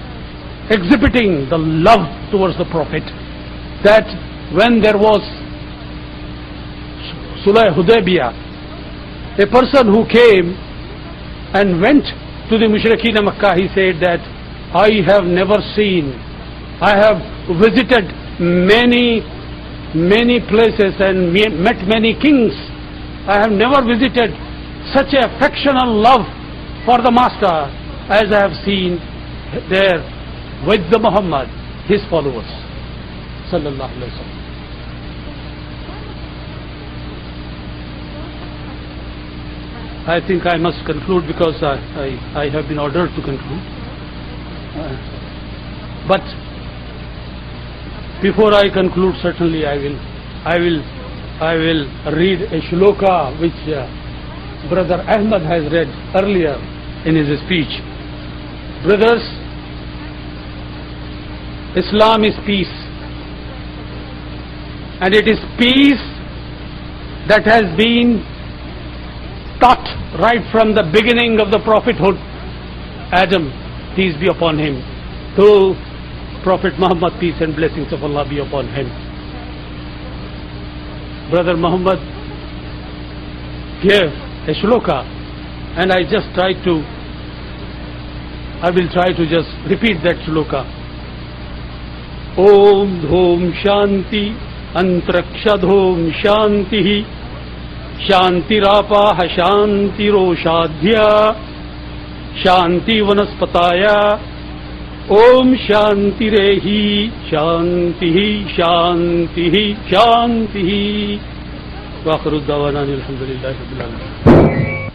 exhibiting the love towards the Prophet that when there was Sulh Hudaybiyah, a person who came and went to the Mushrikeen of Makkah, he said that I have never seen, I have visited many places and met many kings. I have never visited such a affectional love for the Master as I have seen there with the Muhammad, his followers. Sallallahu Alaihi Wasallam. I think I must conclude because I have been ordered to conclude. But before I conclude, certainly I will read a shloka which Brother Ahmad has read earlier in his speech. Brothers, Islam is peace, and it is peace that has been taught right from the beginning of the prophethood. Adam, peace be upon him, to Prophet Muhammad, peace and blessings of Allah be upon him. Brother Muhammad gave a shloka, and I will try to just repeat that shloka. Om Dhom Shanti Antaraksha Dhom Shanti Shantirapa Shanti Roshadhya Shanti Vanaspataya Om Shanti Rehi Shanti Shanti Shanti Wa akhiru da'wana alhamdulillahi rabbil alamin.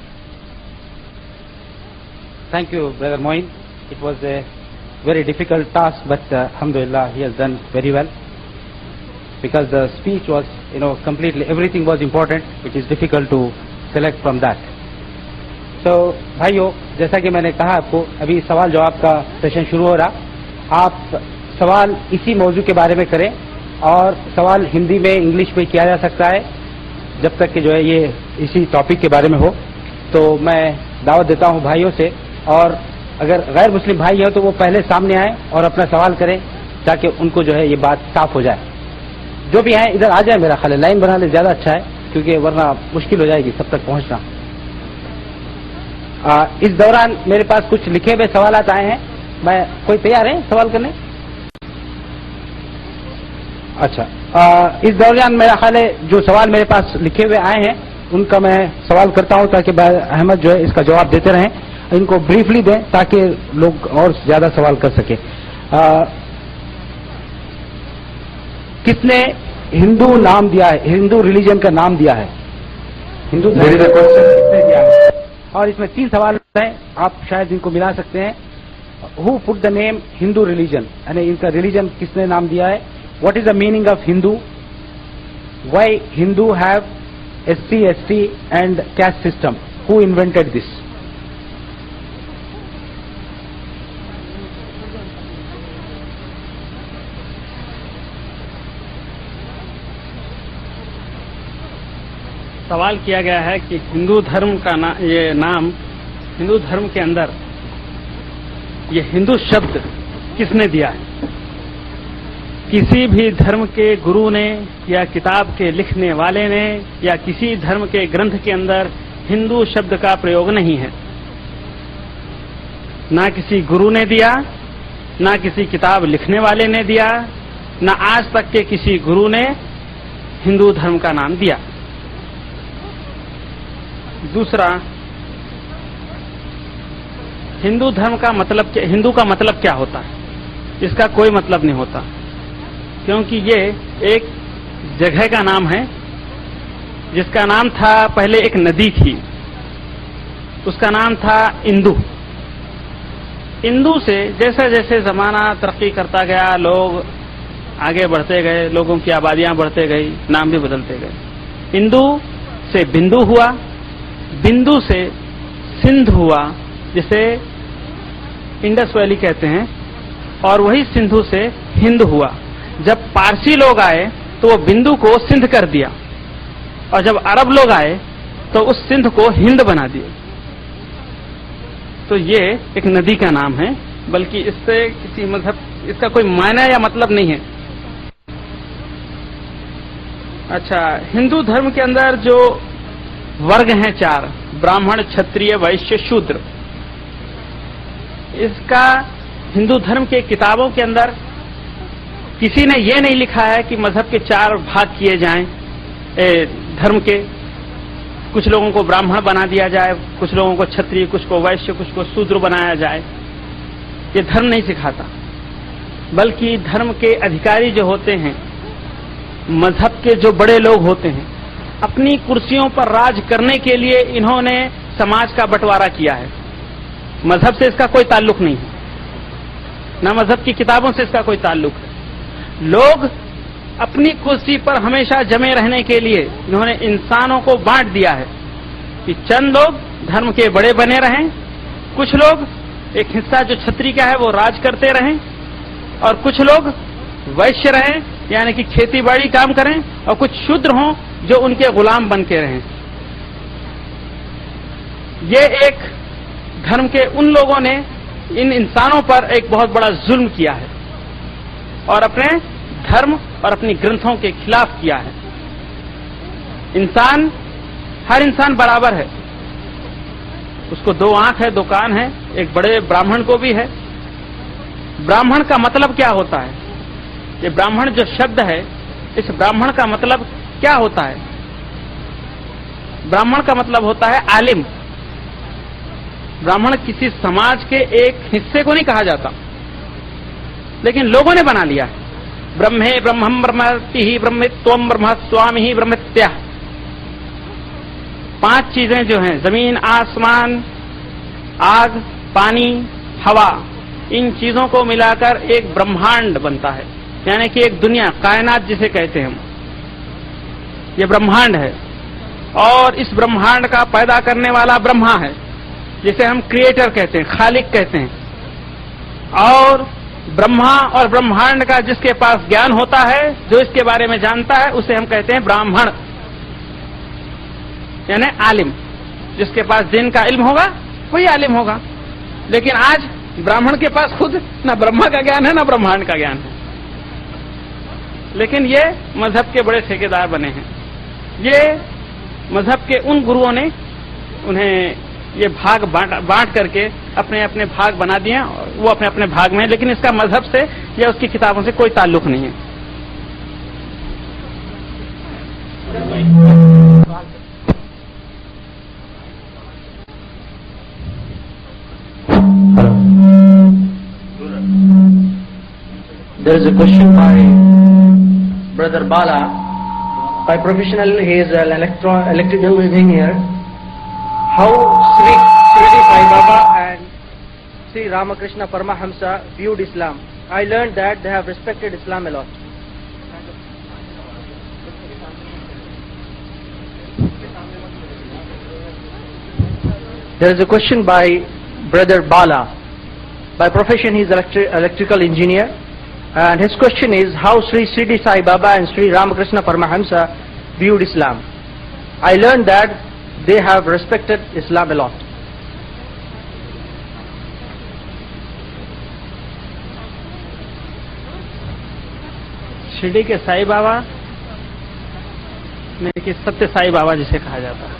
Thank you, Brother Moin. It was a very difficult task, but alhamdulillah, he has done very well. Because the speech was, completely, everything was important. It is difficult to select from that. So, भाइयों, जैसा कि मैंने कहा आपको, अभी सवाल जवाब का सेशन शुरू हो रहा. आप सवाल इसी मौजू के बारे में करें, और सवाल हिंदी में, इंग्लिश में किया जा सकता है, जब तक कि जो है ये इसी टॉपिक के बारे में हो. तो मैं दावत देता हूं भाइयों से, और अगर गैर मुस्लिम भाई हैं तो वो पहले सामने आए और अपना सवाल करें, ताकि उनको जो है ये बात साफ हो जाए. जो भी हैं इधर आ जाए, मेरा ख्याल है लाइन बना ले ज्यादा अच्छा है, क्योंकि वरना मुश्किल हो जाएगी सब तक पहुंचना. इस दौरान मेरे पास कुछ लिखे हुए सवाल आए हैं. कोई तैयार है सवाल करने? अच्छा, इस दौरान मेरा ख्याल है जो सवाल मेरे पास लिखे हुए आए हैं उनका मैं सवाल करता हूं, ताकि अहमद जो है इसका जवाब देते रहें. इनको ब्रीफली दें ताकि लोग और ज्यादा सवाल कर सके. किसने हिंदू नाम दिया है, हिंदू रिलीजन का नाम दिया है, हिंदू धर्म का किसने दिया है? और इसमें 3 सवाल हैं, आप शायद इनको मिला सकते हैं. Who put the name Hindu religion, यानी इनका रिलीजन किसने नाम दिया है? What is the meaning of Hindu? why Hindu have SC, ST and caste system? Who invented this? सवाल किया गया है कि हिंदू धर्म का ये नाम, हिंदू धर्म के अंदर ये हिंदू शब्द किसने दिया है? किसी भी धर्म के गुरु ने या किताब के लिखने वाले ने या किसी धर्म के ग्रंथ के अंदर हिंदू शब्द का प्रयोग नहीं है। ना किसी गुरु ने दिया, ना किसी किताब लिखने वाले ने दिया, ना आज तक के किसी गुरु ने हिंदू धर्म का नाम दिया। दूसरा, हिंदू धर्म का मतलब क्या, हिंदू का मतलब क्या होता है? इसका कोई मतलब नहीं होता, क्योंकि ये एक जगह का नाम है जिसका नाम था, पहले एक नदी थी, उसका नाम था इंदु। इंदु से जैसे जैसे जमाना तरक्की करता गया, लोग आगे बढ़ते गए, लोगों की आबादियां बढ़ते गई, नाम भी बदलते गए। इंदु से बिंदु हुआ, बिंदु से सिंध हुआ, जिसे इंडस वैली कहते हैं, और वही सिंधु से हिंद हुआ। जब पारसी लोग आए तो वो बिंदु को सिंध कर दिया, और जब अरब लोग आए तो उस सिंध को हिंद बना दिया। तो ये एक नदी का नाम है, बल्कि इससे किसी मजहब, इसका कोई मायने या मतलब नहीं है। अच्छा, हिंदू धर्म के अंदर जो वर्ग हैं 4, ब्राह्मण, क्षत्रिय, वैश्य, शूद्र, इसका हिंदू धर्म के किताबों के अंदर किसी ने ये नहीं लिखा है कि मजहब के 4 भाग किए जाएं धर्म के। कुछ लोगों को ब्राह्मण बना दिया जाए, कुछ लोगों को क्षत्रिय, कुछ को वैश्य, कुछ को शूद्र बनाया जाए। ये धर्म नहीं सिखाता, बल्कि धर्म के अधिकारी जो होते हैं, मजहब के जो बड़े लोग होते हैं, अपनी कुर्सियों पर राज करने के लिए इन्होंने समाज का बंटवारा किया है। मजहब से इसका कोई ताल्लुक नहीं है, ना मजहब की किताबों से इसका कोई ताल्लुक है। लोग अपनी कुर्सी पर हमेशा जमे रहने के लिए इन्होंने इंसानों को बांट दिया है कि चंद लोग धर्म के बड़े बने रहें, कुछ लोग, एक हिस्सा जो क्षत्रिय का है वो राज करते रहें, और कुछ लोग वैश्य रहें, यानी कि खेती बाड़ी काम करें, और कुछ शूद्र हों जो उनके गुलाम बन के रहें। ये एक धर्म के उन लोगों ने इन इंसानों पर एक बहुत बड़ा जुल्म किया है और अपने धर्म और अपनी ग्रंथों के खिलाफ किया है। इंसान, हर इंसान बराबर है, उसको 2 आंख है, 2 कान है, एक बड़े ब्राह्मण को भी है। ब्राह्मण का मतलब क्या होता है? ये ब्राह्मण जो शब्द है, इस ब्राह्मण का मतलब क्या होता है? ब्राह्मण का मतलब होता है आलिम। ब्राह्मण किसी समाज के एक हिस्से को नहीं कहा जाता, लेकिन लोगों ने बना लिया है। ब्रह्मे ब्रह्मम ब्रह्मति ब्रह्मित्वम ब्रह्म स्वामी ब्रह्मित्या। 5 चीजें जो हैं, जमीन, आसमान, आग, पानी, हवा, इन चीजों को मिलाकर एक ब्रह्मांड बनता है, यानी कि एक दुनिया, कायनात जिसे कहते हैं हम, ये ब्रह्मांड है। और इस ब्रह्मांड का पैदा करने वाला ब्रह्मा है, जिसे हम क्रिएटर कहते हैं, खालिक कहते हैं। और ब्रह्मा और ब्रह्मांड का जिसके पास ज्ञान होता है, जो इसके बारे में जानता है, उसे हम कहते हैं ब्राह्मण, यानी आलिम। जिसके पास दिन का इल्म होगा वही आलिम होगा। लेकिन आज ब्राह्मण के पास खुद न ब्रह्मा का ज्ञान है, न ब्रह्मांड का ज्ञान है, लेकिन ये मजहब के बड़े ठेकेदार बने हैं। ये मजहब के उन गुरुओं ने उन्हें ये भाग बांट करके अपने अपने भाग बना दिए, और वो अपने अपने भाग में है, लेकिन इसका मजहब से या उसकी किताबों से कोई ताल्लुक नहीं है। There is a question by Brother Bala. By professional, he is an electrical engineer. How Sri Sai Baba and Sri Ramakrishna Paramahamsa viewed Islam? I learned that they have respected Islam a lot. There is a question by Brother Bala. By profession, he is electrical engineer, and his question is how Sri Shirdi Sai Baba and Sri Ramakrishna Paramahamsa viewed Islam. I learned that they have respected Islam a lot. Shirdi के साईं बाबा में कि सत्य साईं बाबा जिसे कहा जाता है,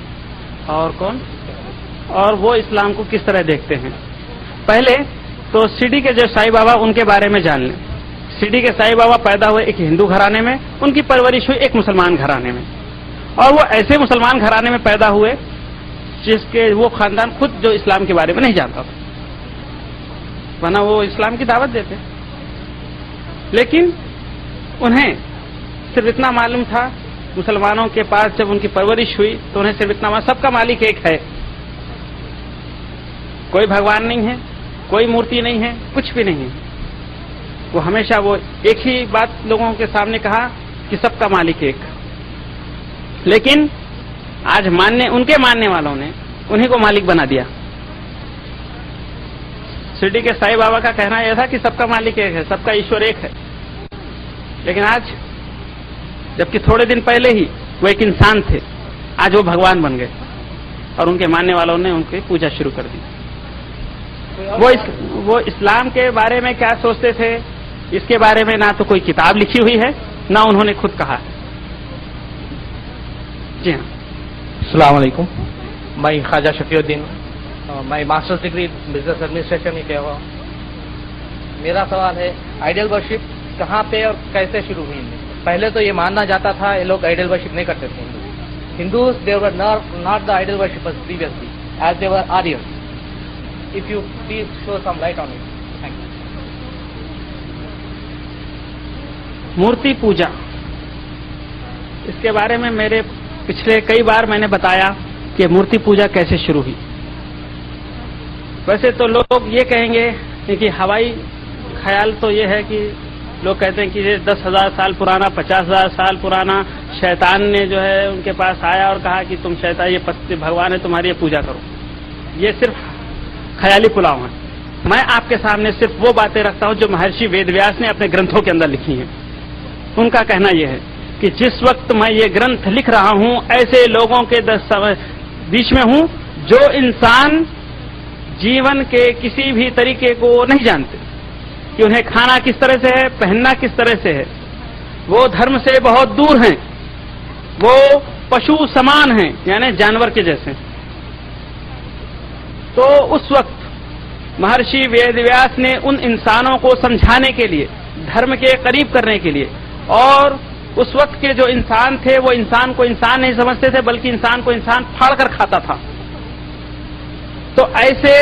और कौन, और वो इस्लाम को किस तरह देखते हैं। पहले तो शिरडी के जो साईं बाबा उनके बारे में जान लें। शिरडी के साईं बाबा पैदा हुए एक हिंदू घराने में, उनकी परवरिश हुई एक मुसलमान घराने में, और वो ऐसे मुसलमान घराने में पैदा हुए जिसके वो खानदान खुद जो इस्लाम के बारे में नहीं जानता था, वरना वो इस्लाम की दावत देते। लेकिन उन्हें सिर्फ इतना मालूम था, मुसलमानों के पास जब उनकी परवरिश हुई तो उन्हें सिर्फ इतना मालूम, सबका मालिक एक है, कोई भगवान नहीं है, कोई मूर्ति नहीं है, कुछ भी नहीं है। वो हमेशा वो एक ही बात लोगों के सामने कहा कि सबका मालिक एक। लेकिन आज उनके मानने वालों ने उन्हीं को मालिक बना दिया। शिरडी के साईं बाबा का कहना यह था कि सबका मालिक एक है, सबका ईश्वर एक है। लेकिन आज, जबकि थोड़े दिन पहले ही वो एक इंसान थे, आज वो भगवान बन गए और उनके मानने वालों ने उनकी पूजा शुरू कर दी। वो इस्लाम के बारे में क्या सोचते थे, इसके बारे में ना तो कोई किताब लिखी हुई है, ना उन्होंने खुद कहा है। जी हाँ। अस्सलाम वालेकुम। मैं ख्वाजा शफीउद्दीन, मैं मास्टर्स डिग्री बिजनेस एडमिनिस्ट्रेशन में किया हुआ। मेरा सवाल है, आइडल वर्शिप कहाँ पे और कैसे शुरू हुई? पहले तो ये मानना जाता था ये लोग आइडल वर्शिप नहीं करते थे। Hindus they were not the idol worshippers previously as they were Aryans. If you please show some light on it. Thank you. मूर्ति पूजा, इसके बारे में मेरे पिछले कई बार मैंने बताया कि मूर्ति पूजा कैसे शुरू हुई। वैसे तो लोग ये कहेंगे कि हवाई ख्याल तो ये है कि लोग कहते हैं कि ये 10,000 साल पुराना, 50,000 साल पुराना शैतान ने जो है उनके पास आया और कहा कि तुम शैतान, ये पत्ते भगवान है तुम्हारी, ये पूजा करो। ये सिर्फ ख्याली पुलाव है। मैं आपके सामने सिर्फ वो बातें रखता हूं जो महर्षि वेदव्यास ने अपने ग्रंथों के अंदर लिखी हैं। उनका कहना यह है कि जिस वक्त मैं ये ग्रंथ लिख रहा हूं, ऐसे लोगों के बीच में हूं जो इंसान जीवन के किसी भी तरीके को नहीं जानते कि उन्हें खाना किस तरह से है, पहनना किस तरह से है। वो धर्म से बहुत दूर हैं, वो पशु समान हैं, यानी जानवर के जैसे। तो उस वक्त महर्षि वेदव्यास ने उन इंसानों को समझाने के लिए, धर्म के करीब करने के लिए, और उस वक्त के जो इंसान थे वो इंसान को इंसान नहीं समझते थे, बल्कि इंसान को इंसान फाड़ कर खाता था। तो ऐसे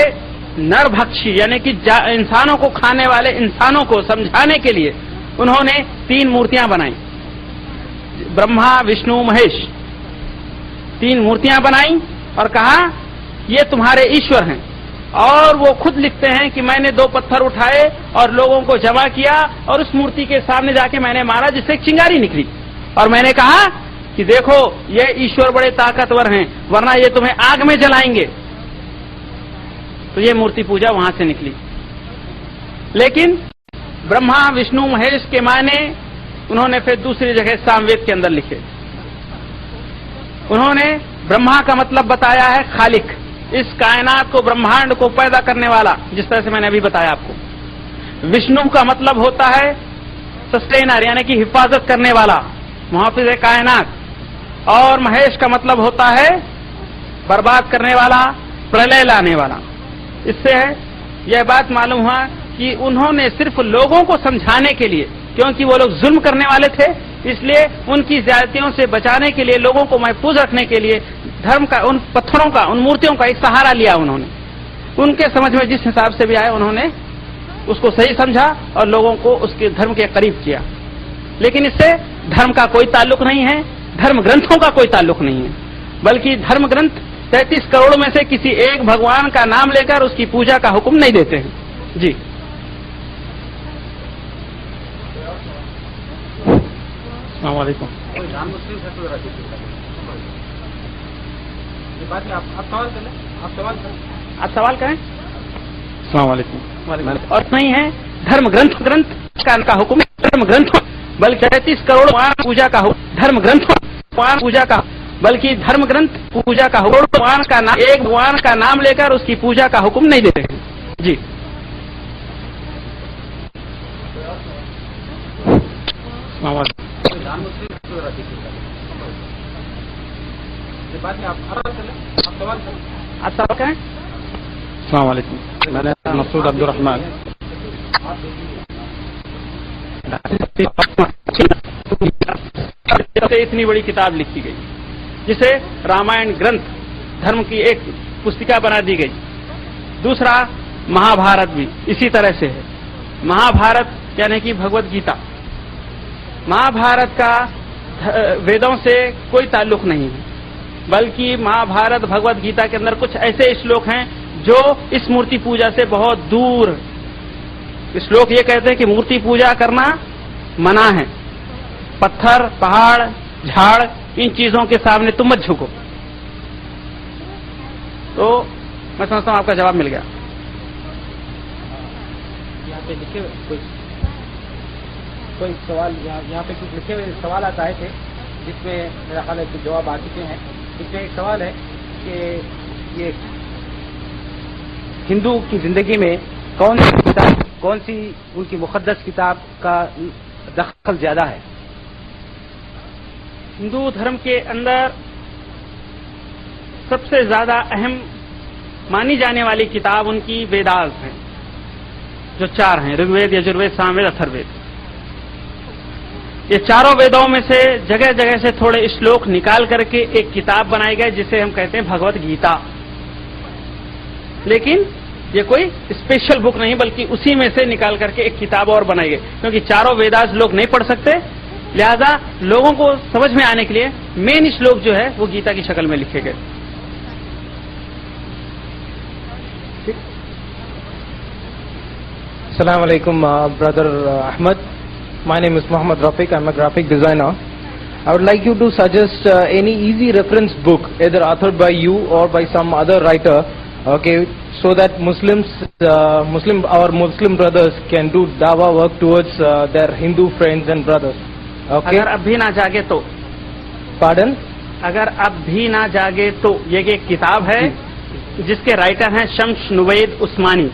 नरभक्षी यानी कि इंसानों को खाने वाले इंसानों को समझाने के लिए उन्होंने 3 मूर्तियां बनाई, ब्रह्मा विष्णु महेश। 3 मूर्तियां बनाई और कहा ये तुम्हारे ईश्वर हैं। और वो खुद लिखते हैं कि मैंने 2 पत्थर उठाए और लोगों को जमा किया और उस मूर्ति के सामने जाके मैंने मारा, जिससे एक चिंगारी निकली, और मैंने कहा कि देखो ये ईश्वर बड़े ताकतवर हैं, वरना ये तुम्हें आग में जलाएंगे। तो ये मूर्ति पूजा वहां से निकली। लेकिन ब्रह्मा विष्णु महेश के माने उन्होंने फिर दूसरी जगह सामवेद के अंदर लिखे। उन्होंने ब्रह्मा का मतलब बताया है खालिक, इस कायनात को, ब्रह्मांड को पैदा करने वाला, जिस तरह से मैंने अभी बताया आपको। विष्णु का मतलब होता है सस्टेनर यानी कि हिफाजत करने वाला, मुहाफिज कायनात। और महेश का मतलब होता है बर्बाद करने वाला, प्रलय लाने वाला। इससे यह बात मालूम हुआ कि उन्होंने सिर्फ लोगों को समझाने के लिए, क्योंकि वो लोग जुल्म करने वाले थे, इसलिए उनकी ज्यादतियों से बचाने के लिए, लोगों को महफूज रखने के लिए धर्म का, उन पत्थरों का, उन मूर्तियों का एक सहारा लिया उन्होंने। उनके समझ में जिस हिसाब से भी आए उन्होंने उसको सही समझा और लोगों को उसके धर्म के करीब किया। लेकिन इससे धर्म का कोई ताल्लुक नहीं है, धर्म ग्रंथों का कोई ताल्लुक नहीं है, बल्कि धर्म ग्रंथ 33 करोड़ में से किसी एक भगवान का नाम लेकर उसकी पूजा का हुक्म नहीं देते हैं। जी अस्सलाम वालेकुम। आप सवाल करें। अस्सलाम वालेकुम। और नहीं है धर्म ग्रंथ का हुक्म, धर्म ग्रंथ बल्कि 33 करोड़ भगवान पूजा का धर्म ग्रंथ भगवान पूजा का, बल्कि धर्म ग्रंथ पूजा का हुक्म, भगवान का नाम, एक भगवान का नाम लेकर उसकी पूजा का हुक्म नहीं देते हैं जी। आप सवाल करें। अस्सलाम वालेकुम। मैंने मसूद अब्दुल रहमान। इतनी बड़ी किताब लिखी गई जिसे रामायण ग्रंथ धर्म की एक पुस्तिका बना दी गई। दूसरा महाभारत भी इसी तरह से है। महाभारत यानी कि भगवत गीता, महाभारत का वेदों से कोई ताल्लुक नहीं है, बल्कि महाभारत भगवत गीता के अंदर कुछ ऐसे श्लोक हैं जो इस मूर्ति पूजा से बहुत दूर। श्लोक ये कहते हैं कि मूर्ति पूजा करना मना है, पत्थर, पहाड़, झाड़, इन चीजों के सामने तुम मत झुको। तो मैं समझता हूं आपका जवाब मिल गया। यहाँ पे लिखे हुए कोई सवाल, यहाँ पे कुछ लिखे हुए सवाल आए थे जिसमें मेरा ख्याल है कुछ जवाब आ चुके हैं। इसमें एक सवाल है कि ये हिंदू की जिंदगी में कौन सी किताब, कौन सी उनकी मुकद्दस किताब का दखल ज्यादा है? हिंदू धर्म के अंदर सबसे ज्यादा अहम मानी जाने वाली किताब उनकी वेदास है, जो 4 हैं, ऋग्वेद, यजुर्वेद, सामवेद, अथर्ववेद। ये चारों वेदों में से जगह जगह से थोड़े श्लोक निकाल करके एक किताब बनाई गई जिसे हम कहते हैं भगवत गीता। लेकिन ये कोई स्पेशल बुक नहीं, बल्कि उसी में से निकाल करके एक किताब और बनाई गई, क्योंकि चारों वेदास लोग नहीं पढ़ सकते, लिहाजा लोगों को समझ में आने के लिए मेन श्लोक जो है वो गीता की शक्ल में लिखे गए। Assalamu alaikum, brother Ahmed. My name is Muhammad Rafiq. I'm a graphic designer. I would like you to suggest any easy reference book, either authored by you or by some other writer, okay, so that Muslim brothers can do dawa work towards their Hindu friends and brothers. Okay. अगर अब भी ना जागे तो, Pardon? अगर अब भी ना जागे तो, ये एक किताब है जिसके राइटर हैं शम्स नुवैद उस्मानी।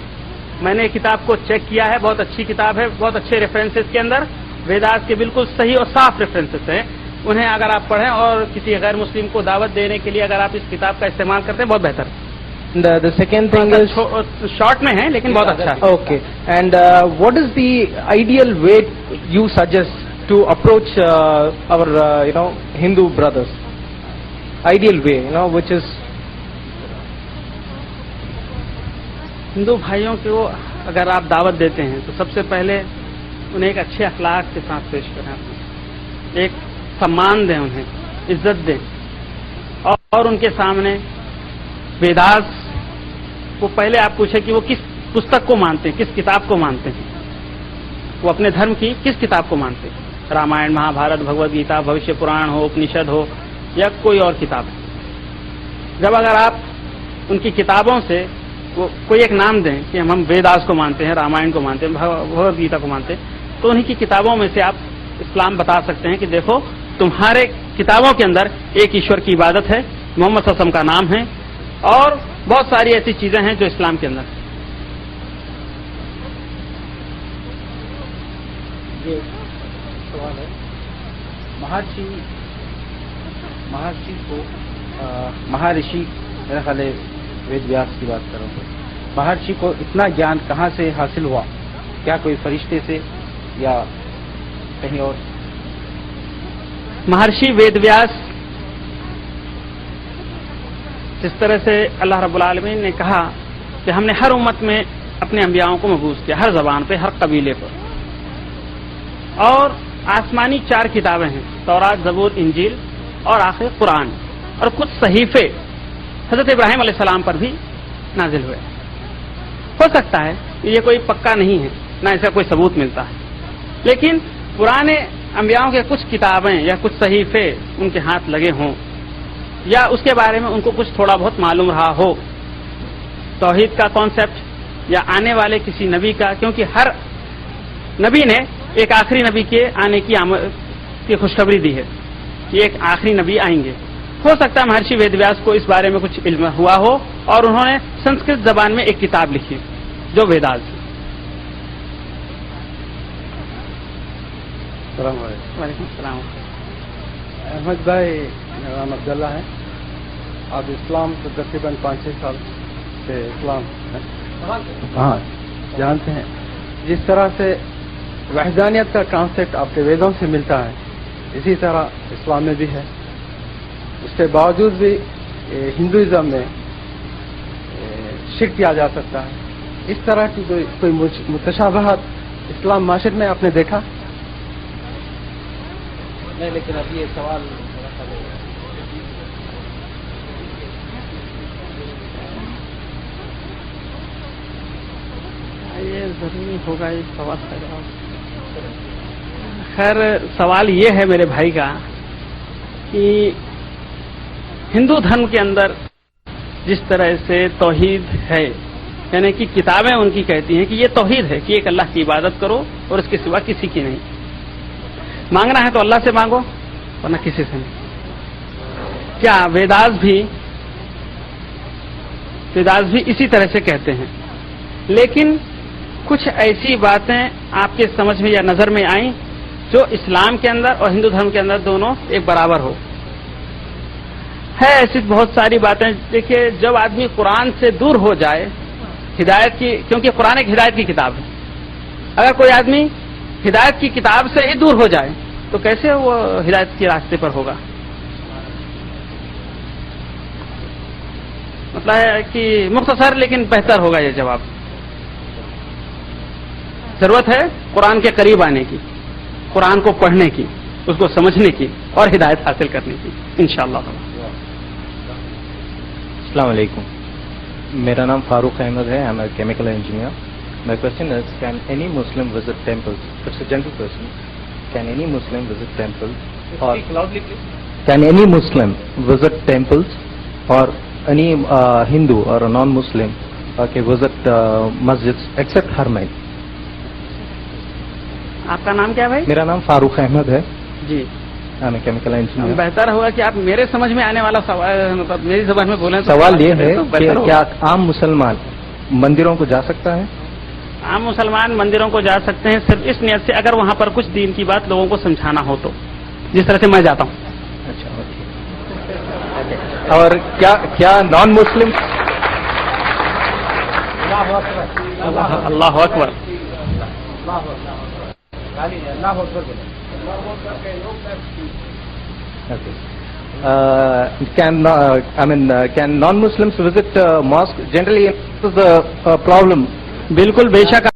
मैंने किताब को चेक किया है, बहुत अच्छी किताब है, बहुत अच्छे रेफरेंसेस के अंदर वेदास के बिल्कुल सही और साफ रेफरेंसेस हैं। उन्हें अगर आप पढ़ें और किसी गैर मुस्लिम को दावत देने के लिए अगर आप इस किताब का इस्तेमाल करते हैं, बहुत बेहतर है। The second thing is short में है लेकिन बहुत अच्छा है। Okay. And what is the ideal way you suggest to approach our Hindu brothers? Ideal way, which is Hindu भाइयों को अगर आप दावत देते हैं तो सबसे पहले उन्हें एक अच्छे अखलाक के साथ पेश करें, एक सम्मान दें, उन्हें इज्जत दें, और उनके सामने वेदास को पहले आप पूछें कि वो किस पुस्तक को मानते हैं, किस किताब को मानते हैं, वो अपने धर्म की किस किताब को मानते हैं, रामायण, महाभारत, भगवत गीता, भविष्य पुराण हो, उपनिषद हो या कोई और किताब। जब अगर आप उनकी किताबों से वो कोई एक नाम दें कि हम वेदास को मानते हैं, रामायण को मानते हैं, भगवत गीता को मानते हैं, तो उन्हीं की किताबों में से आप इस्लाम बता सकते हैं कि देखो तुम्हारे किताबों के अंदर एक ईश्वर की इबादत है, मोहम्मद सल्लल्लाहु अलैहि वसल्लम का नाम है, और बहुत सारी ऐसी चीजें हैं जो इस्लाम के अंदर है। ये सवाल है, महर्षि मेरा ख्याल है वेद व्यास की बात कर रहा हूँ। महर्षि को इतना ज्ञान कहाँ से हासिल हुआ? क्या कोई फरिश्ते से या कहीं और? महर्षि वेद व्यास, जिस तरह से अल्लाह रब्बुल आलमीन ने कहा कि हमने हर उम्मत में अपने अंबियाओं को मबूस किया, हर जबान पे, हर कबीले पर, और आसमानी 4 किताबें हैं, तौरात, ज़बूर, इंजील और आखिर कुरान, और कुछ सहीफे हजरत इब्राहिम अलैहिस्सलाम पर भी नाजिल हुए। हो सकता है ये कोई पक्का नहीं है, ना इसका कोई सबूत मिलता है, लेकिन पुराने अंबियाओं के कुछ किताबें या कुछ सहीफे उनके हाथ लगे हों या उसके बारे में उनको कुछ थोड़ा बहुत मालूम रहा हो, तौहीद का कॉन्सेप्ट या आने वाले किसी नबी का, क्योंकि हर नबी ने एक आखिरी नबी के आने की खुशखबरी दी है कि एक आखिरी नबी आएंगे। हो सकता है महर्षि वेदव्यास को इस बारे में कुछ इल्म हुआ हो और उन्होंने संस्कृत जबान में एक किताब लिखी जो वेदास है। वालेकुम सलाम। अहमद भाई, मेरा नाम अब्दुल्ला है। आप इस्लाम तो तकरीबन 5-6 साल से इस्लाम है, हाँ जानते हैं। जिस तरह से वहदानियत का कॉन्सेप्ट आपके वेदों से मिलता है, इसी तरह इस्लाम में भी है। उसके बावजूद भी हिंदुइज्म में शिर्क किया जा सकता है। इस तरह की कोई मुतशाबहत इस्लाम माशरे में आपने देखा? नहीं, लेकिन अभी ये सवाल ये जरूरी होगा इस सवाल का जवाब। खैर, सवाल ये है मेरे भाई का कि हिंदू धर्म के अंदर जिस तरह से तौहीद है, यानी कि किताबें उनकी कहती हैं कि ये तौहीद है कि एक अल्लाह की इबादत करो और इसके सिवा किसी की नहीं। मांगना है तो अल्लाह से मांगो वरना किसी से नहीं। क्या वेदास भी इसी तरह से कहते हैं, लेकिन कुछ ऐसी बातें आपके समझ में या नजर में आई जो इस्लाम के अंदर और हिंदू धर्म के अंदर दोनों एक बराबर हो। है ऐसी बहुत सारी बातें। देखिए, जब आदमी कुरान से दूर हो जाए, हिदायत की, क्योंकि कुरान एक हिदायत की किताब है, अगर कोई आदमी हिदायत की किताब से ही दूर हो जाए तो कैसे वो हिदायत के रास्ते पर होगा? मतलब है कि मुख्तसर लेकिन बेहतर होगा ये जवाब। जरूरत है कुरान के करीब आने की, कुरान को पढ़ने की, उसको समझने की और हिदायत हासिल करने की, इंशाअल्लाह। अस्सलाम वालेकुम, मेरा नाम फारूक अहमद है। I am a chemical engineer. My question is, can any Muslim visit temples? It's a general question. Can any Muslim visit temples और can any Muslim visit temples और एनी हिंदू और नॉन मुस्लिम के विजिट मस्जिद्स एक्सेप्ट हरमैन? आपका नाम क्या है भाई? मेरा नाम फारूक अहमद है जी। Chemical engineer. बेहतर होगा कि आप मेरे समझ में आने वाला सवाल, मतलब मेरी जबान में बोलें तो सवाल ये है कि क्या आम मुसलमान मंदिरों को जा सकता है? आम मुसलमान मंदिरों को जा सकते हैं सिर्फ इस नियत से अगर वहां पर कुछ दीन की बात लोगों को समझाना हो तो, जिस तरह से मैं जाता हूँ। अच्छा, ओके। और क्या non Muslim? Allah Akbar. Okay. Can non-Muslims visit mosque? Generally, this is the problem. बिल्कुल, बेशक